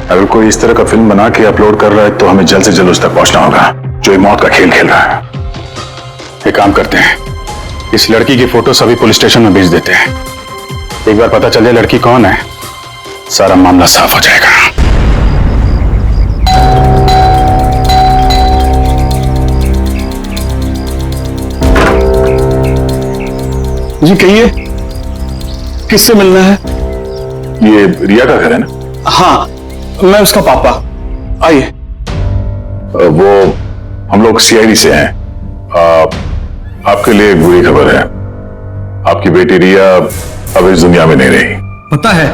अगर कोई इस तरह का फिल्म बना के अपलोड कर रहा है तो हमें जल्द से जल्द उस तक पहुंचना होगा जो ये मौत का खेल खेल रहा है। एक काम करते हैं, इस लड़की की फोटो सभी पुलिस स्टेशन में भेज देते हैं। एक बार पता चल जाए लड़की कौन है, सारा मामला साफ हो जाएगा। जी कहिए, किससे मिलना है? ये रिया का घर है ना? हाँ, मैं उसका पापा। आइए। वो हम लोग सीआईडी से हैं। आपके लिए एक बुरी खबर है। आपकी बेटी रिया अब इस दुनिया में नहीं रही। पता है,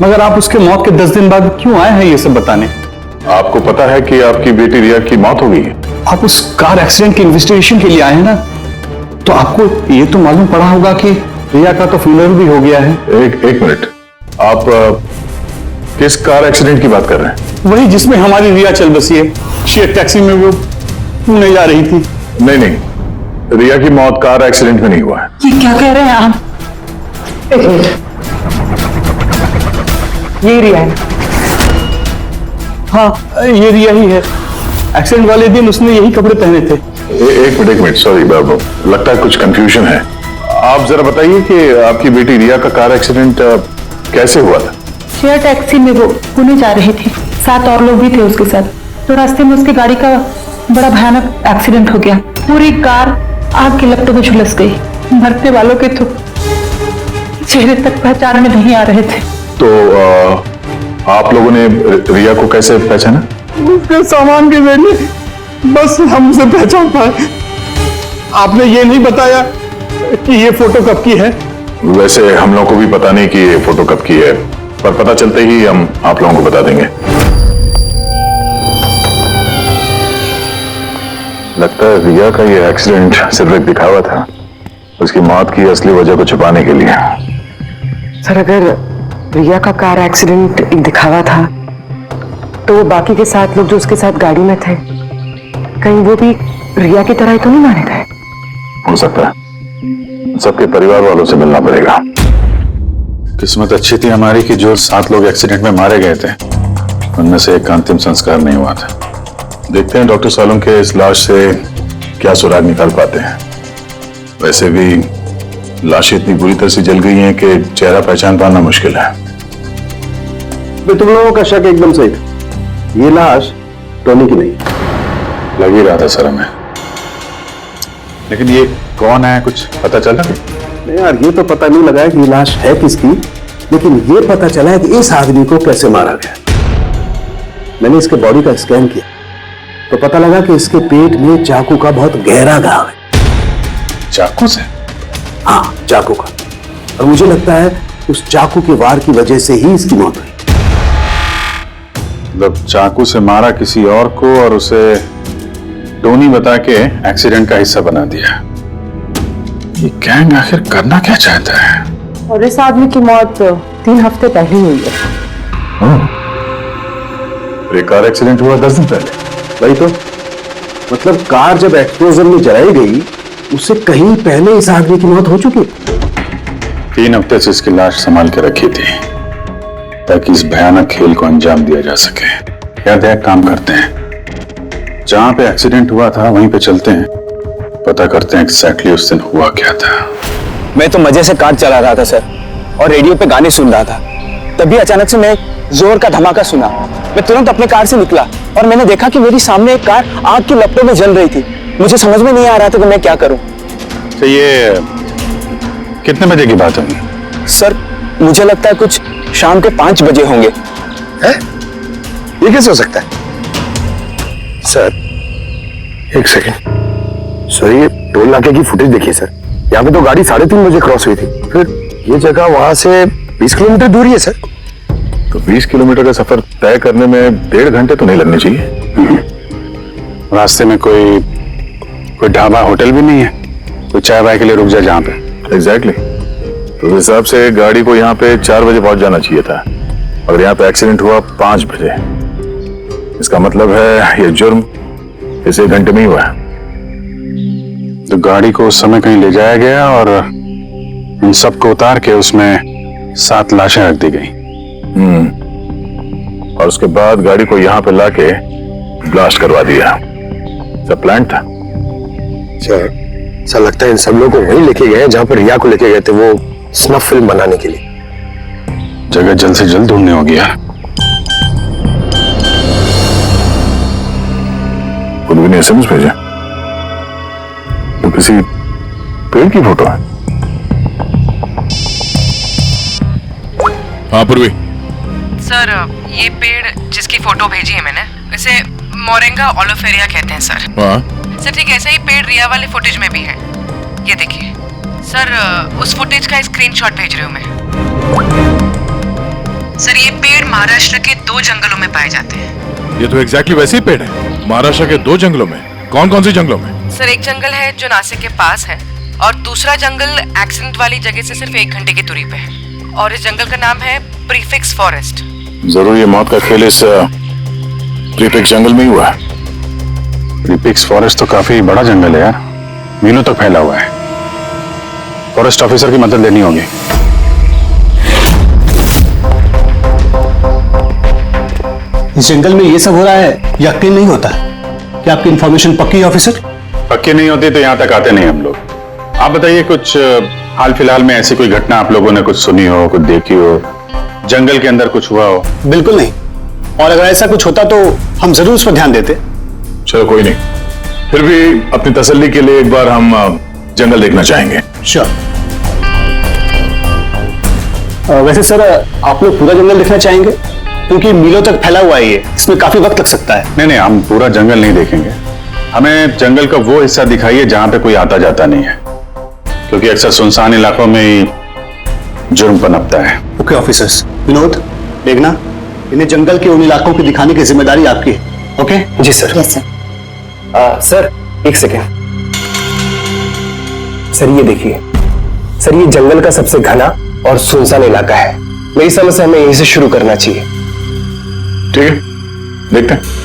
मगर आप उसके मौत के 10 दिन बाद क्यों आए हैं ये सब बताने? आपको पता है कि आपकी बेटी रिया की मौत हो गई है? आप उस कार एक्सीडेंट की इन्वेस्टिगेशन के लिए आए हैं ना, तो आपको ये तो मालूम पड़ा होगा कि रिया का तो फ्यूनरल भी हो गया है। एक मिनट, आप किस कार एक्सीडेंट की बात कर रहे हैं? वही जिसमें हमारी रिया चल बसी है। शेयर टैक्सी में वो पुणे जा रही थी। नहीं, रिया की मौत कार एक्सीडेंट में नहीं हुआ है। ये क्या कह रहे हैं आप? एक मिनट, ये रिया है। हाँ, ये रिया ही है। एक्सीडेंट वाले दिन उसने यही कपड़े पहने थे। एक मिनट, सॉरी बाबू, लगता है कुछ कंफ्यूजन है। आप जरा बताइए कि आपकी बेटी रिया का कार एक्सीडेंट कैसे हुआ था? शेयर टैक्सी में वो पुणे जा रही थी, 7 और लोग भी थे उसके साथ। तो रास्ते में उसकी गाड़ी का बड़ा भयानक एक्सीडेंट हो गया। पूरी कार आग की लपटों में झुलस गई। मरने वालों के तो चेहरे तक पहचान में नहीं आ रहे थे। तो आप लोगों ने रिया को कैसे पहचाना? उसके सामान के जरिए बस हम उसे पहचान पाए। आपने ये नहीं बताया कि ये फोटो कब की है? वैसे हम लोगों को भी पता नहीं कि ये फोटो कब की है, पर पता चलते ही हम आप लोगों को बता देंगे। लगता है रिया का ये एक्सीडेंट सिर्फ एक दिखावा था, उसकी मौत की असली वजह को छुपाने के लिए। सर अगर रिया का कार एक्सीडेंट एक दिखावा था, तो वो बाकी के 7 लोग जो उसके साथ गाड़ी में थे, कहीं वो भी रिया की तरह ही तो नहीं मारे गए? हो सकता है। सबके परिवार वालों से मिलना पड़ेगा। किस्मत अच्छी थी हमारी कि जो 7 लोग एक्सीडेंट में मारे गए थे, उनमें से एक का अंतिम संस्कार नहीं हुआ था। देखते हैं डॉक्टर सालों के इस लाश से क्या सुराग निकाल पाते हैं। वैसे भी लाशें इतनी बुरी तरह से जल गई हैं कि चेहरा पहचान पाना मुश्किल है। तुम लोगों का शक एकदम सही था, ये लाश टोनी की नहीं। लग ही रहा था सर हमें, लेकिन ये कौन है कुछ पता चला? नहीं यार, ये तो पता नहीं लगा है कि ये लाश है किसकी, लेकिन ये पता चला है कि इस आदमी को कैसे मारा गया। मैंने इसके बॉडी का स्कैन किया तो पता लगा कि इसके पेट में चाकू का बहुत गहरा घाव है। चाकू से? हाँ, चाकू का। और मुझे लगता है उस चाकू के वार की वजह से ही इसकी मौत हुई। मतलब चाकू से मारा किसी और को और उसे टोनी बता के एक्सीडेंट का हिस्सा बना दिया। ये गैंग आखिर करना क्या चाहता है? और इस आदमी की मौत 3 हफ्ते पहले हुई है। ये कार एक्सीडेंट हुआ 10 दिन पहले। वही तो, मतलब कार जब एक्सप्लोजन में जलाई गई, उससे कहीं पहले इस आदमी की मौत हो चुकी। 3 हफ्ते से इसकी लाश संभाल के रखी थी ताकि इस भयानक खेल को अंजाम दिया जा सके। याद है, काम करते हैं, जहां पे एक्सीडेंट हुआ था वहीं पे चलते हैं, पता करते हैं एग्जैक्टली उस दिन हुआ क्या था। मैं तो मजे से कार चला रहा था सर, और रेडियो पे गाने सुन रहा था। तभी अचानक से मैं जोर का धमाका सुना। मैं तुरंत अपने कार से निकला और मैंने देखा कि मेरी सामने एक कार आग की लपटों में जल रही थी। मुझे समझ में नहीं आ रहा था कि मैं क्या करूं। तो ये कितने बजे की बात होगी? सर मुझे लगता है कुछ शाम के 5 बजे होंगे। है? ये कैसे हो सकता है? सर एक सेकंड सर, ये टोल नाके की फुटेज देखिए सर। यहाँ पे तो गाड़ी 3:30 बजे क्रॉस हुई थी, फिर ये जगह वहां से 20 किलोमीटर दूर ही है सर। तो 20 किलोमीटर का सफर तय करने में 1.5 घंटे तो नहीं लगने चाहिए। रास्ते में कोई ढाबा होटल भी नहीं है, कोई चाय वाय के लिए रुक जाए जहाँ पे? एग्जैक्टली तो उस हिसाब से गाड़ी को यहाँ पे 4 बजे पहुंच जाना चाहिए था, अगर यहाँ पे एक्सीडेंट हुआ 5 बजे, इसका मतलब है ये जुर्म इस 1 घंटे में ही हुआ है। तो गाड़ी को उस समय कहीं ले जाया गया और इन सबको उतार के उसमें 7 लाशें रख दी गई। और उसके बाद गाड़ी को यहाँ पे लाके ब्लास्ट करवा दिया। सब प्लान था। सर ऐसा लगता है इन सब लोगों को वहीं लेके गए जहां पर रिया को लेके गए थे, वो स्नफ फिल्म बनाने के लिए। जगह जल्द से जल्द ढूंढने होगी यार। उन्होंने ने एसएमएस भेजा, वो किसी पेड़ की फोटो है। हाँ पूर्वी। सर ये पेड़ जिसकी फोटो भेजी है मैंने, इसे मोरिंगा ओलिफेरिया कहते हैं सर। हाँ सर ठीक ऐसा ही पेड़ रिया वाले फुटेज में भी है, ये देखिए सर। उस फुटेज का स्क्रीनशॉट भेज रही हूँ मैं। सर ये पेड़ महाराष्ट्र के 2 जंगलों में पाए जाते हैं। ये तो एग्जैक्टली वैसे ही पेड़ है, महाराष्ट्र के 2 जंगलों में। कौन कौन सी जंगलों में? सर एक जंगल है जो नासिक के पास है, और दूसरा जंगल एक्सीडेंट वाली जगह से सिर्फ 1 घंटे की दूरी पे है, और इस जंगल का नाम है प्रीफिक्स फॉरेस्ट। जरूर ये मौत का खेल इस प्रीफिक्स जंगल में ही हुआ है। प्रीफिक्स फॉरेस्ट तो काफी बड़ा जंगल है यार, मीलों तक फैला हुआ है। फॉरेस्ट ऑफिसर की मदद लेनी होगी। इस जंगल में ये सब हो रहा है, यकीन नहीं होता कि आपकी इंफॉर्मेशन पक्की है ऑफिसर? पक्की नहीं होती तो यहाँ तक आते नहीं हम लोग। आप बताइए कुछ हाल फिलहाल में ऐसी कोई घटना आप लोगों ने कुछ सुनी हो, कुछ देखी हो, जंगल के अंदर कुछ हुआ हो? बिल्कुल नहीं, और अगर ऐसा कुछ होता तो हम जरूर उस पर ध्यान देते। चलो कोई नहीं, फिर भी अपनी तसल्ली के लिए एक बार हम जंगल देखना चाहेंगे। श्योर। वैसे सर आप लोग पूरा जंगल देखना चाहेंगे? क्योंकि मीलों तक फैला हुआ है ये, इसमें काफी वक्त लग सकता है। नहीं नहीं, हम पूरा जंगल नहीं देखेंगे। हमें जंगल का वो हिस्सा दिखाइए जहां पे कोई आता जाता नहीं है, क्योंकि अक्सर सुनसान इलाकों में ही जुर्म पनपता है। Okay officers. विनोद, मेघना, इन्हें जंगल के उन इलाकों की दिखाने की जिम्मेदारी आपकी है। ओके? जी sir. Yes sir. Sir 1 second. Sir ये देखिए, सर ये जंगल का सबसे घना और सुनसान इलाका है। मेरी समझ से हमें यहीं से शुरू करना चाहिए। ठीक है, देखते हैं।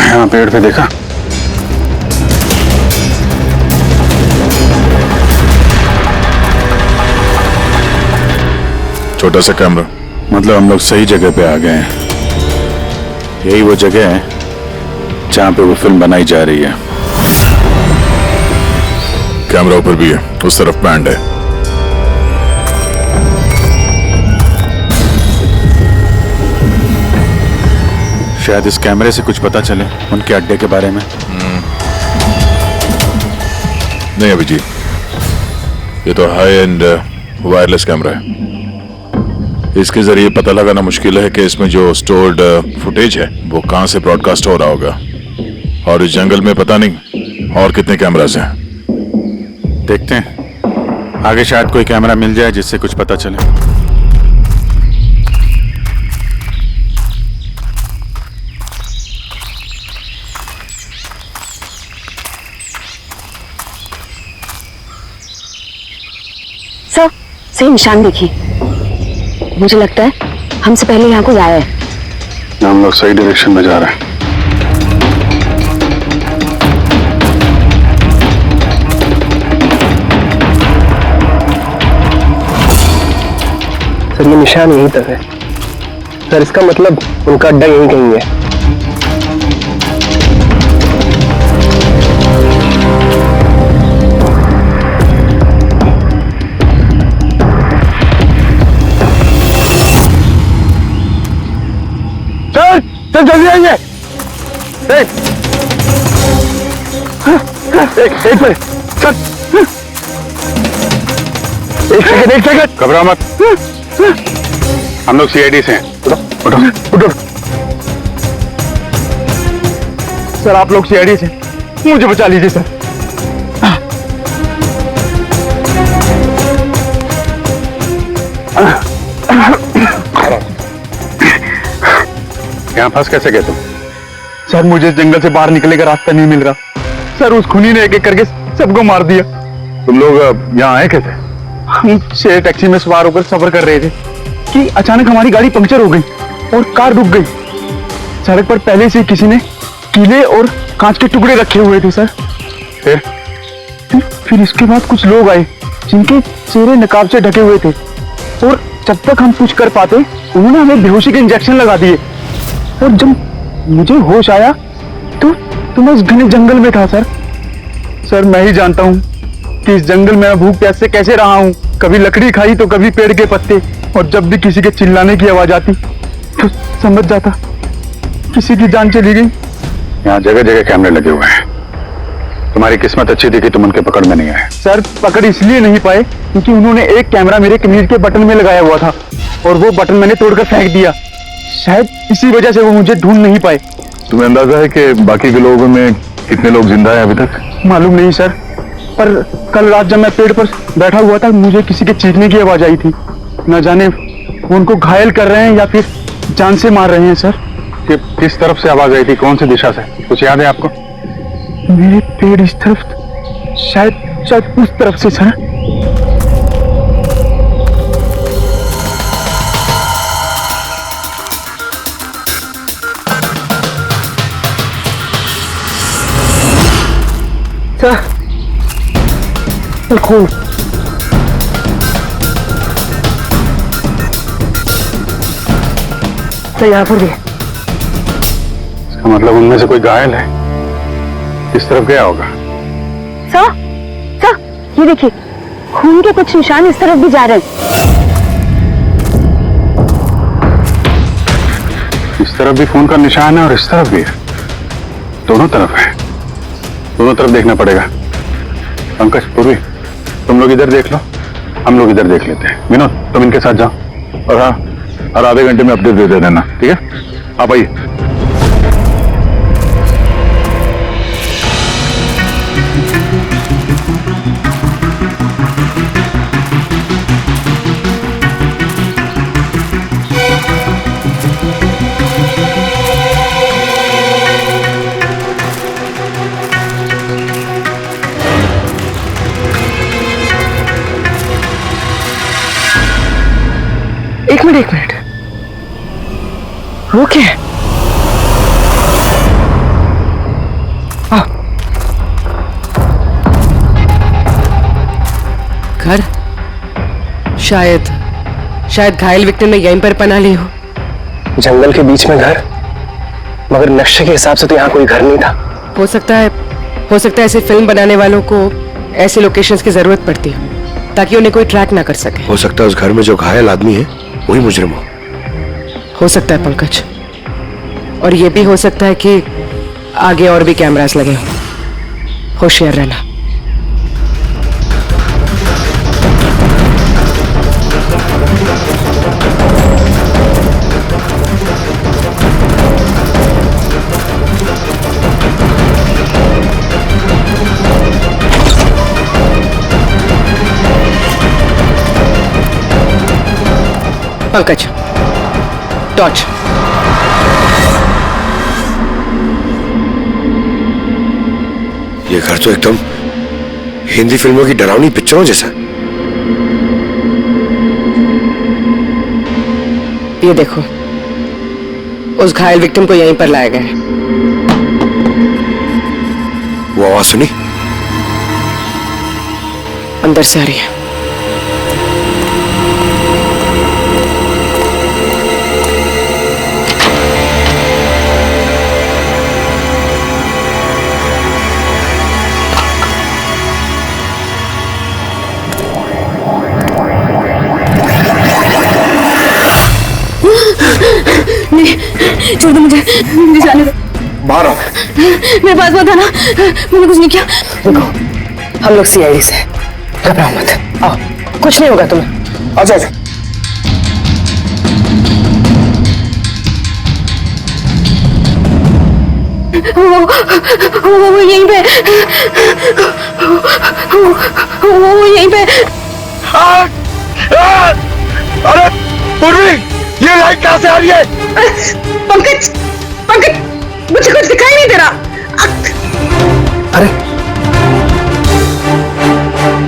यहाँ पेड़ पे देखा? छोटा सा कैमरा। मतलब हम लोग सही जगह पे आ गए हैं। यही वो जगह है जहां पे वो फिल्म बनाई जा रही है। कैमरा ऊपर भी है, उस तरफ बैंड है। शायद इस कैमरे से कुछ पता चले उनके अड्डे के बारे में। नहीं अभिजीत, ये तो हाई एंड वायरलेस कैमरा है। इसके जरिए पता लगाना मुश्किल है कि इसमें जो स्टोर्ड फुटेज है वो कहां से ब्रॉडकास्ट हो रहा होगा, और इस जंगल में पता नहीं और कितने कैमरास हैं। देखते हैं, आगे शायद कोई कैमरा मिल जाए जिससे कुछ पता चले। सर सही निशान देखिए, मुझे लगता है हमसे पहले यहाँ कोई आया है। हम लोग सही डायरेक्शन में जा रहे हैं। सर ये निशान यहीं तक है। सर इसका मतलब उनका अड्डा यहीं कहीं है। सर जल्दी आइए। एक मिनट सर, एक सेकंड। घबराओ मत, हम लोग सीआईडी से हैं। उठो उठो उठो। सर आप लोग सीआईडी से मुझे बचा लीजिए सर। यहाँ फंस कैसे गए तुम? सर मुझे जंगल से बाहर निकलने का रास्ता नहीं मिल रहा सर, उस खूनी ने एक एक करके सबको मार दिया। तुम लोग यहाँ आए कैसे? हम शेयर टैक्सी में सवार होकर सफर कर रहे थे कि अचानक हमारी गाड़ी पंक्चर हो गई और कार रुक गई। सड़क पर पहले से किसी ने कीले और कांच के टुकड़े रखे हुए थे सर। फिर इसके बाद कुछ लोग आए जिनके चेहरे नकाब से ढके हुए थे और जब तक हम कुछ कर पाते उन्होंने हमें बेहोशी के इंजेक्शन लगा दिए। और जब मुझे होश आया तो मैं इस घने जंगल में था सर। सर मैं ही जानता हूँ कि इस जंगल में भूख प्यास से कैसे रहा हूँ। कभी लकड़ी खाई तो कभी पेड़ के पत्ते, और जब भी किसी के चिल्लाने की आवाज आती तो समझ जाता किसी की जान चली गई। यहाँ जगह जगह कैमरे लगे हुए हैं। तुम्हारी किस्मत अच्छी थी कि तुम उनके पकड़ में नहीं आए। सर पकड़ इसलिए नहीं पाए क्योंकि उन्होंने एक कैमरा मेरे कमीज के बटन में लगाया हुआ था और वो बटन मैंने तोड़कर फेंक दिया। शायद इसी वजह से वो मुझे ढूंढ नहीं पाए। तुम्हें अंदाजा है कि बाकी के लोगों में कितने लोग जिंदा हैं अभी तक? मालूम नहीं सर, पर कल रात जब मैं पेड़ पर बैठा हुआ था मुझे किसी के चीखने की आवाज आई थी। न जाने वो उनको घायल कर रहे हैं या फिर जान से मार रहे हैं सर। किस तरफ से आवाज आई थी, कौन सी दिशा से, कुछ याद है आपको? मेरे पेड़ इस तरफ, शायद उस तरफ से सर। खून तो यहाँ पर भी। इसका मतलब उनमें से कोई घायल है। किस तरफ गया होगा? सर ये देखिए, खून के कुछ निशान इस तरफ भी जा रहे हैं। इस तरफ भी खून का निशान है और इस तरफ भी है। दोनों तरफ है, दोनों तरफ देखना पड़ेगा। पंकज, पूर्वी, तुम लोग इधर देख लो, हम लोग इधर देख लेते हैं। विनोद तुम इनके साथ जाओ और हाँ, हर आधे घंटे में अपडेट दे देना, ठीक है? आप आइए। एक मिनट, वो क्या है? घर, शायद घायल विक्टिम ने यहीं पर पनाह ली हो। जंगल के बीच में घर, मगर नक्शे के हिसाब से तो यहाँ कोई घर नहीं था। हो सकता है ऐसे फिल्म बनाने वालों को ऐसी लोकेशंस की जरूरत पड़ती है ताकि उन्हें कोई ट्रैक ना कर सके। हो सकता है उस घर में जो घायल आदमी है वही मुजरिम हो सकता है पंकज, और ये भी हो सकता है कि आगे और भी कैमरास लगे हों। होशियार रहना। पंकज, टॉर्च। ये घर तो एकदम हिंदी फिल्मों की डरावनी पिक्चरों जैसा। ये देखो, उस घायल विक्टिम को यहीं पर लाया गया है। वो आवाज सुनी? अंदर से आ रही है। नहीं, छोड़ दो मुझे जाने दो। बाहर आओ। मेरे पास मत आना, मैंने कुछ नहीं किया। देखो, हम लोग सीआईडी से, घबराओ मत। आओ, कुछ नहीं होगा तुम्हें। अच्छा। वो यहीं पे, वो यहीं पे। अरे पूर्वी, ये लाइट कहां से आ रही है? पंकज, पंकज, मुझे कुछ दिखाई नहीं दे रहा। अरे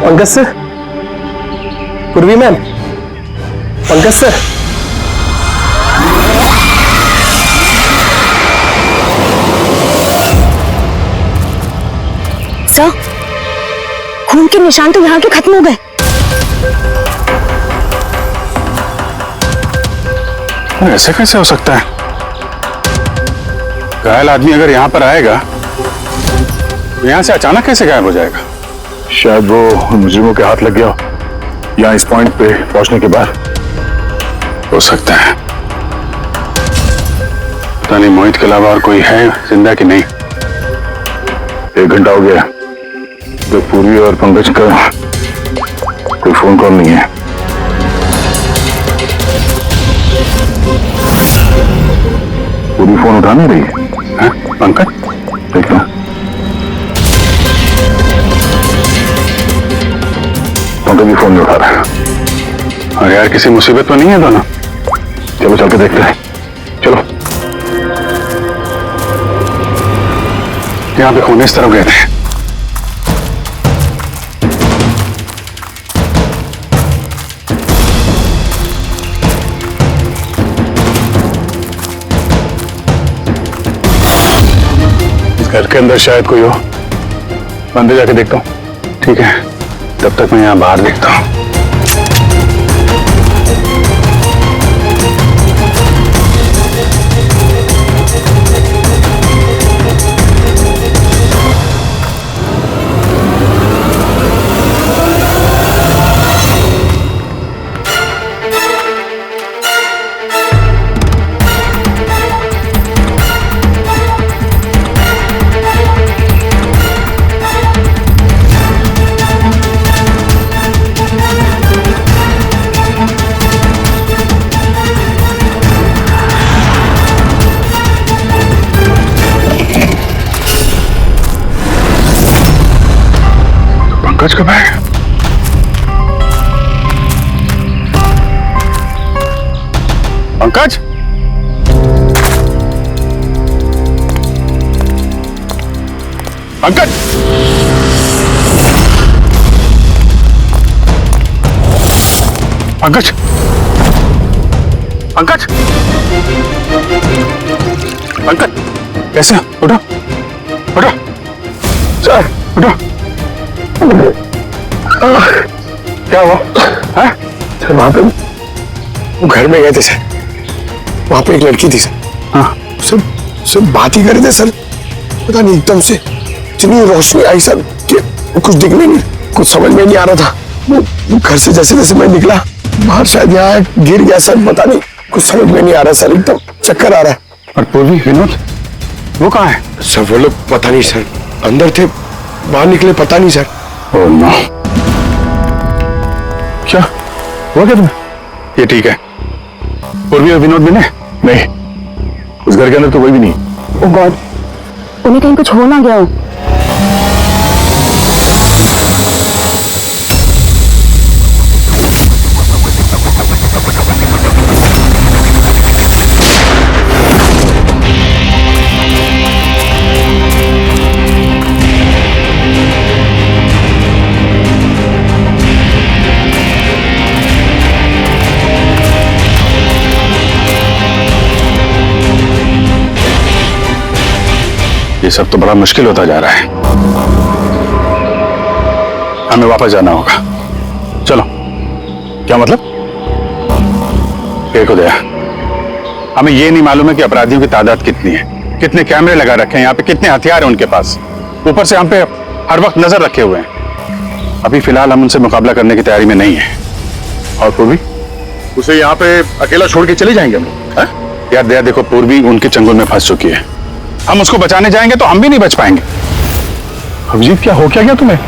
पंकज सर, पूर्वी मैम, पंकज सर। सर, खून के निशान तो यहाँ के खत्म हो गए। ऐसे कैसे हो सकता है? घायल आदमी अगर यहां पर आएगा तो यहां से अचानक कैसे गायब हो जाएगा? शायद वो मुजरिमों के हाथ लग गया यहाँ इस पॉइंट पे पहुंचने के बाद। हो सकता है। पता नहीं मोहित के अलावा और कोई है जिंदा कि नहीं। 1 घंटा हो गया तो पूर्वी और पंकज का कोई फोन कॉल नहीं है। पूरी फोन उठा नहीं रही है। पंकज देख लो, पंकज भी फोन नहीं उठा रहा है। और यार किसी मुसीबत में नहीं है दोनों? चलो चल के देखते हैं, चलो। यहाँ पे खून इस तरफ गए थे। इस घर के अंदर शायद कोई हो। अंदर जाके देखता हूँ। ठीक है, तब तक मैं यहाँ बाहर देखता हूँ। पंकज का बैग। पंकज, पंकज, पंकज, पंकज, पंकज, कैसे? उठो, उठो, सर, उठो। क्या हुआ? सर वहां पे वो घर में गए थे सर, वहां पे एक लड़की थी सर। हाँ सब बात ही कर रहे थे सर। पता नहीं एकदम से इतनी रोशनी आई सर कि कुछ दिखने नहीं, कुछ समझ में नहीं आ रहा था। वो घर से जैसे जैसे मैं निकला बाहर, शायद यहाँ गिर गया सर। पता नहीं, कुछ समझ में नहीं आ रहा सर, एकदम चक्कर आ रहा है। और पूर्वी, विनोद, वो कहाँ है? सर वो लोग पता नहीं सर, अंदर थे, बाहर निकले पता नहीं सर। Oh no. क्या हुआ क्या तुम्हें? ये ठीक है। पूर्वी और विनोद मिले? नहीं, उस घर के अंदर तो कोई भी नहीं। ओह गॉड, उन्हें कहीं कुछ हो ना गया हो। ये सब तो बड़ा मुश्किल होता जा रहा है। हमें वापस जाना होगा। चलो। क्या मतलब? देखो दया, हमें ये नहीं मालूम है कि अपराधियों की तादाद कितनी है, कितने कैमरे लगा रखे हैं यहाँ पे, कितने हथियार हैं उनके पास। ऊपर से हम पे हर वक्त नजर रखे हुए हैं। अभी फिलहाल हम उनसे मुकाबला करने की तैयारी में नहीं है। और पूर्वी, उसे यहाँ पे अकेला छोड़ के चले जाएंगे हम लोग? यार दया देखो, पूर्वी उनके चंगुल में फंस चुकी है। हम उसको बचाने जाएंगे तो हम भी नहीं बच पाएंगे। अभिजीत, क्या हो क्या गया तुम्हें?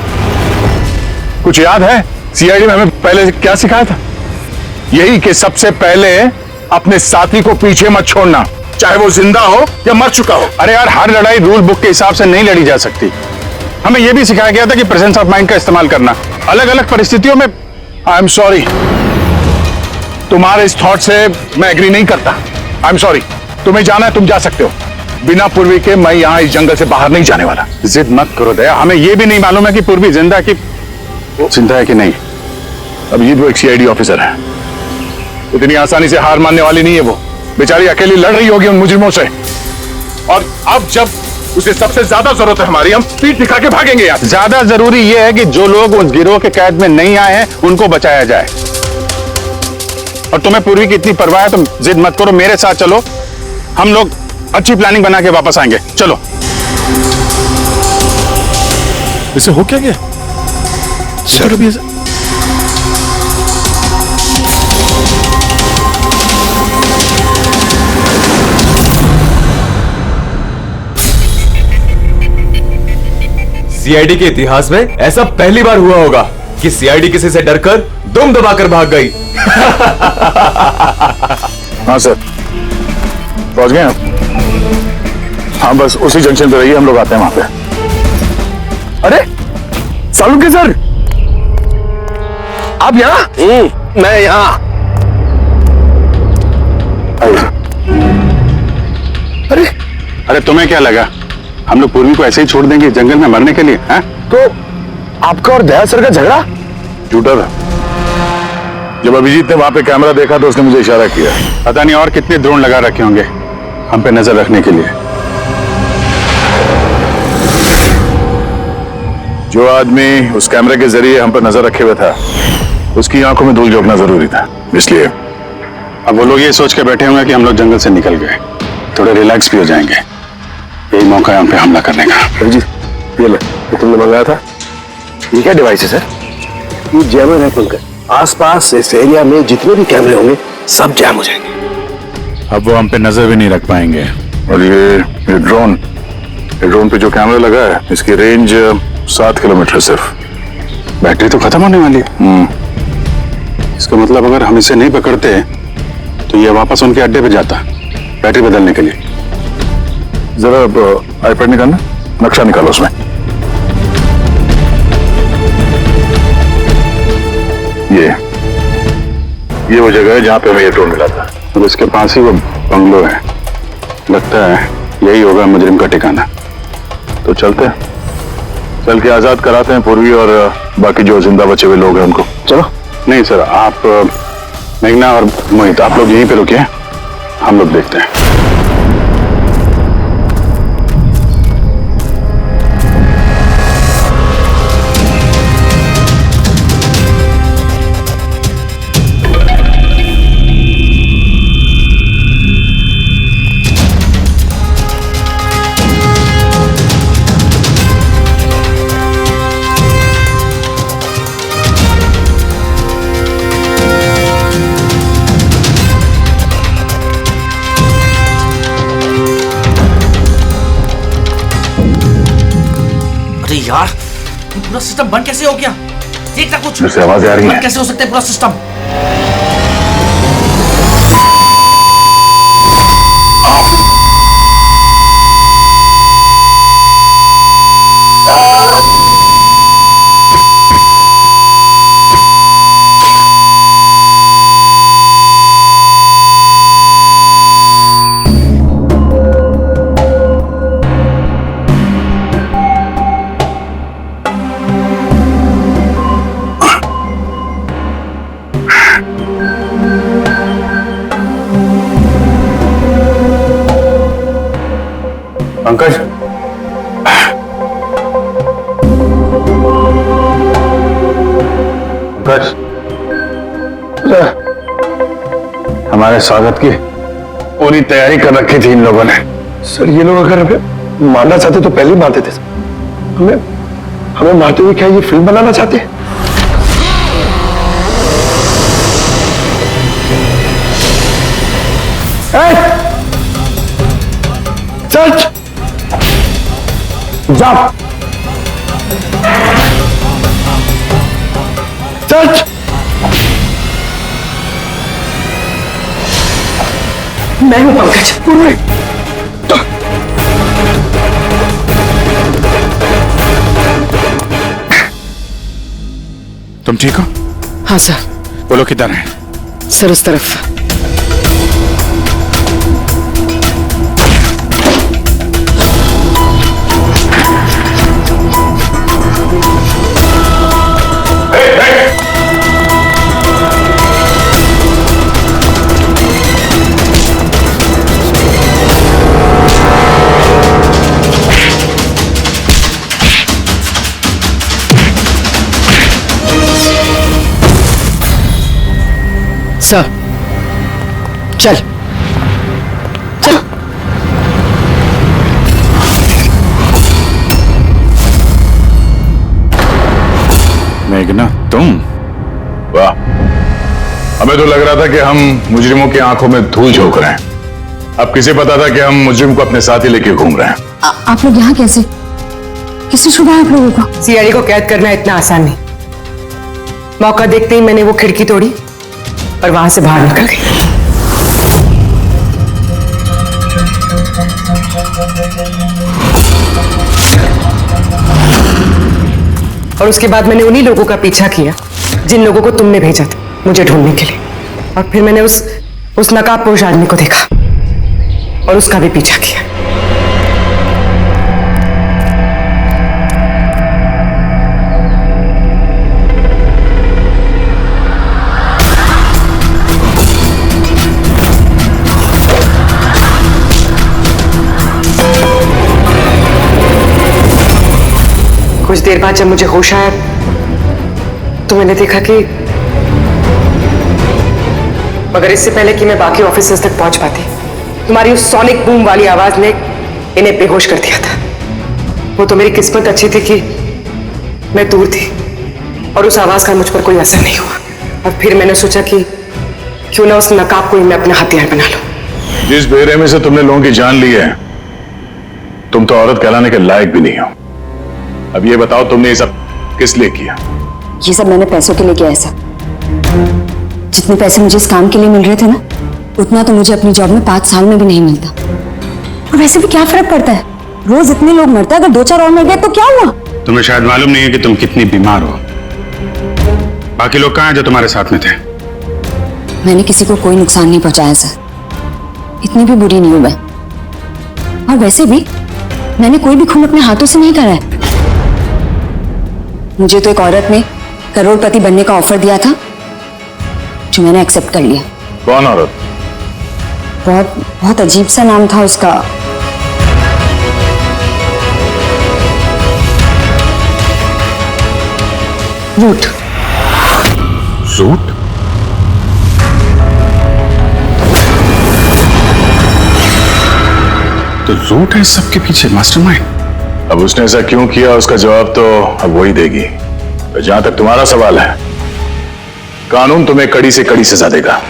कुछ याद है सीआईडी में हमें पहले क्या सिखाया था? यही कि सबसे पहले अपने साथी को पीछे मत छोड़ना, चाहे वो जिंदा हो या मर चुका हो। अरे यार, हर लड़ाई रूल बुक के हिसाब से नहीं लड़ी जा सकती। हमें यह भी सिखाया गया था कि प्रेजेंस ऑफ माइंड का इस्तेमाल करना अलग अलग परिस्थितियों में। आई एम सॉरी, तुम्हारे इस थॉट से मैं एग्री नहीं करता। आई एम सॉरी, तुम्हें जाना है तुम जा सकते हो, बिना पूर्वी के मैं यहां इस जंगल से बाहर नहीं जाने वाला। जिद मत करो दया, हमें यह भी नहीं मालूम है कि पूर्वी जिंदा है कि नहीं। अभिजीत वो एक सीआईडी ऑफिसर है, इतनी आसानी से हार मानने वाली नहीं है। वो बेचारी अकेली लड़ रही होगी उन मुजरिमों से, और अब जब उसे सबसे ज्यादा जरूरत है हमारी, हम पीठ दिखा के भागेंगे यार। ज्यादा जरूरी यह है कि जो लोग उस गिरोह के कैद में नहीं आए हैं उनको बचाया जाए। और तुम्हें पूर्वी की इतनी परवाह है, तुम जिद मत करो, मेरे साथ चलो, हम लोग अच्छी प्लानिंग बना के वापस आएंगे। चलो। इसे हो क्या गया सर? अभी सीआईडी के इतिहास में ऐसा पहली बार हुआ होगा कि सीआईडी किसी से डरकर दुम दबाकर भाग गई। हाँ सर, पहुंच गए आप? हाँ, बस उसी जंक्शन पे रहिए, हम लोग आते हैं वहां पे। अरे सालुके सर, आप यहाँ? मैं यहाँ। अरे तुम्हें क्या लगा हम लोग पूर्वी को ऐसे ही छोड़ देंगे जंगल में मरने के लिए? हैं? तो आपका और दया सर का झगड़ा झूठा था। जब अभिजीत ने वहां पे कैमरा देखा तो उसने मुझे इशारा किया। पता नहीं और कितने ड्रोन लगा रखे होंगे हम पे नजर रखने के लिए। जो आदमी उस कैमरे के जरिए हम पर नजर रखे हुए था, उसकी आंखों में धूल झोंकना जरूरी था। इसलिए अब वो लोग ये सोच के बैठे होंगे कि हम लोग जंगल से निकल गए, थोड़े रिलैक्स भी हो जाएंगे। यही मौका है हम पे हमला करने का। जी, ये ले, ये तुमने मंगाया था। ये क्या डिवाइस है सर? ये जैमर है पंकज। आसपास इस एरिया में जितने भी कैमरे होंगे सब जैम हो जाएंगे। अब वो हम पे नजर भी नहीं रख पाएंगे। और ये ड्रोन पे जो कैमरा लगा है, इसकी रेंज 7 किलोमीटर सिर्फ। बैटरी तो खत्म होने वाली है। इसका मतलब अगर हम इसे नहीं पकड़ते तो ये वापस उनके अड्डे पे जाता बैटरी बदलने के लिए। जरा आईपैड निकालना, नक्शा निकालो उसमें। ये वो जगह है जहां पे हमें ये ड्रोन मिला था। अब इसके पास ही वो बंगलो है, लगता है यही होगा मुजरिम का ठिकाना। तो चलते, चल के आजाद कराते हैं पूर्वी और बाकी जो जिंदा बचे हुए लोग हैं उनको। चलो। नहीं सर, आप मेघना और मोहित आप लोग यहीं पे रुकिए, हम लोग देखते हैं। यार, पूरा सिस्टम बंद कैसे हो गया? देखना कुछ। जैसे आवाजें आ रही हैं। बंद कैसे हो सकता है पूरा सिस्टम? पंकज, पंकज, हमारे स्वागत की पूरी तैयारी कर रखी थी इन लोगों ने। सर ये लोग अगर हमें मारना चाहते तो पहले ही मारते थे। हमें मारते हुए क्या ये फिल्म बनाना चाहते हैं? सच जा, सच मैं हूं पंकज। तुम ठीक हो? हाँ सर। वो लोग किधर हैं? सर उस तरफ। सर चल चल। मेघना तुम? वाह, हमें तो लग रहा था कि हम मुजरिमों की आंखों में धूल झोंक रहे हैं। अब किसे पता था कि हम मुजरिम को अपने साथ ही लेके घूम रहे हैं। आप लोग यहाँ कैसे? किसने छुड़ाया आप लोगों को? सीआईडी को कैद करना इतना आसान नहीं। मौका देखते ही मैंने वो खिड़की तोड़ी और वहां से बाहर निकल गई। और उसके बाद मैंने उन्हीं लोगों का पीछा किया जिन लोगों को तुमने भेजा था मुझे ढूंढने के लिए। और फिर मैंने उस नकाबपोश आदमी को देखा और उसका भी पीछा किया। कुछ देर बाद जब मुझे होश आया तो मैंने देखा कि मगर इससे पहले कि मैं बाकी ऑफिसर्स तक पहुंच पाती, तुम्हारी उस सोनिक बूम वाली आवाज ने इन्हें बेहोश कर दिया था। वो तो मेरी किस्मत अच्छी थी कि मैं दूर थी और उस आवाज का मुझ पर कोई असर नहीं हुआ। और फिर मैंने सोचा कि क्यों ना उस नकाब को ही मैं अपना हथियार बना लूं। जिस बेरहमी से तुमने लोगों की जान ली है, तुम तो औरत कहलाने के लायक भी नहीं हो। अब ये बताओ, तुमने ये सब किस लिए किया? ये सब मैंने पैसों के लिए किया है सर। जितने पैसे मुझे इस काम के लिए मिल रहे थे ना, उतना तो मुझे अपनी जॉब में 5 साल में भी नहीं मिलता। और वैसे भी क्या फर्क पड़ता है, रोज इतने लोग मरते हैं, अगर 2-4 और मर गए तो क्या हुआ? तुम्हें शायद मालूम नहीं है कि तुम कितनी बीमार हो। बाकी लोग कहाँ हैं जो तुम्हारे साथ में थे? मैंने किसी को कोई नुकसान नहीं पहुंचाया सर, इतनी भी बुरी नहीं हूं मैं। और वैसे भी मैंने कोई भी खून अपने हाथों से नहीं करा है। मुझे तो एक औरत ने करोड़पति बनने का ऑफर दिया था जो मैंने एक्सेप्ट कर लिया। कौन औरत? बहुत अजीब सा नाम था उसका। रूट। रूट? तो रूट है सबके पीछे मास्टरमाइंड। अब उसने ऐसा क्यों किया, उसका जवाब तो अब वही देगी। तो जहां तक तुम्हारा सवाल है, कानून तुम्हें कड़ी से कड़ी सजा देगा।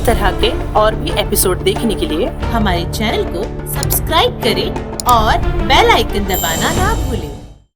तरह के और भी एपिसोड देखने के लिए हमारे चैनल को सब्सक्राइब करें और बेल आइकन दबाना ना भूलें।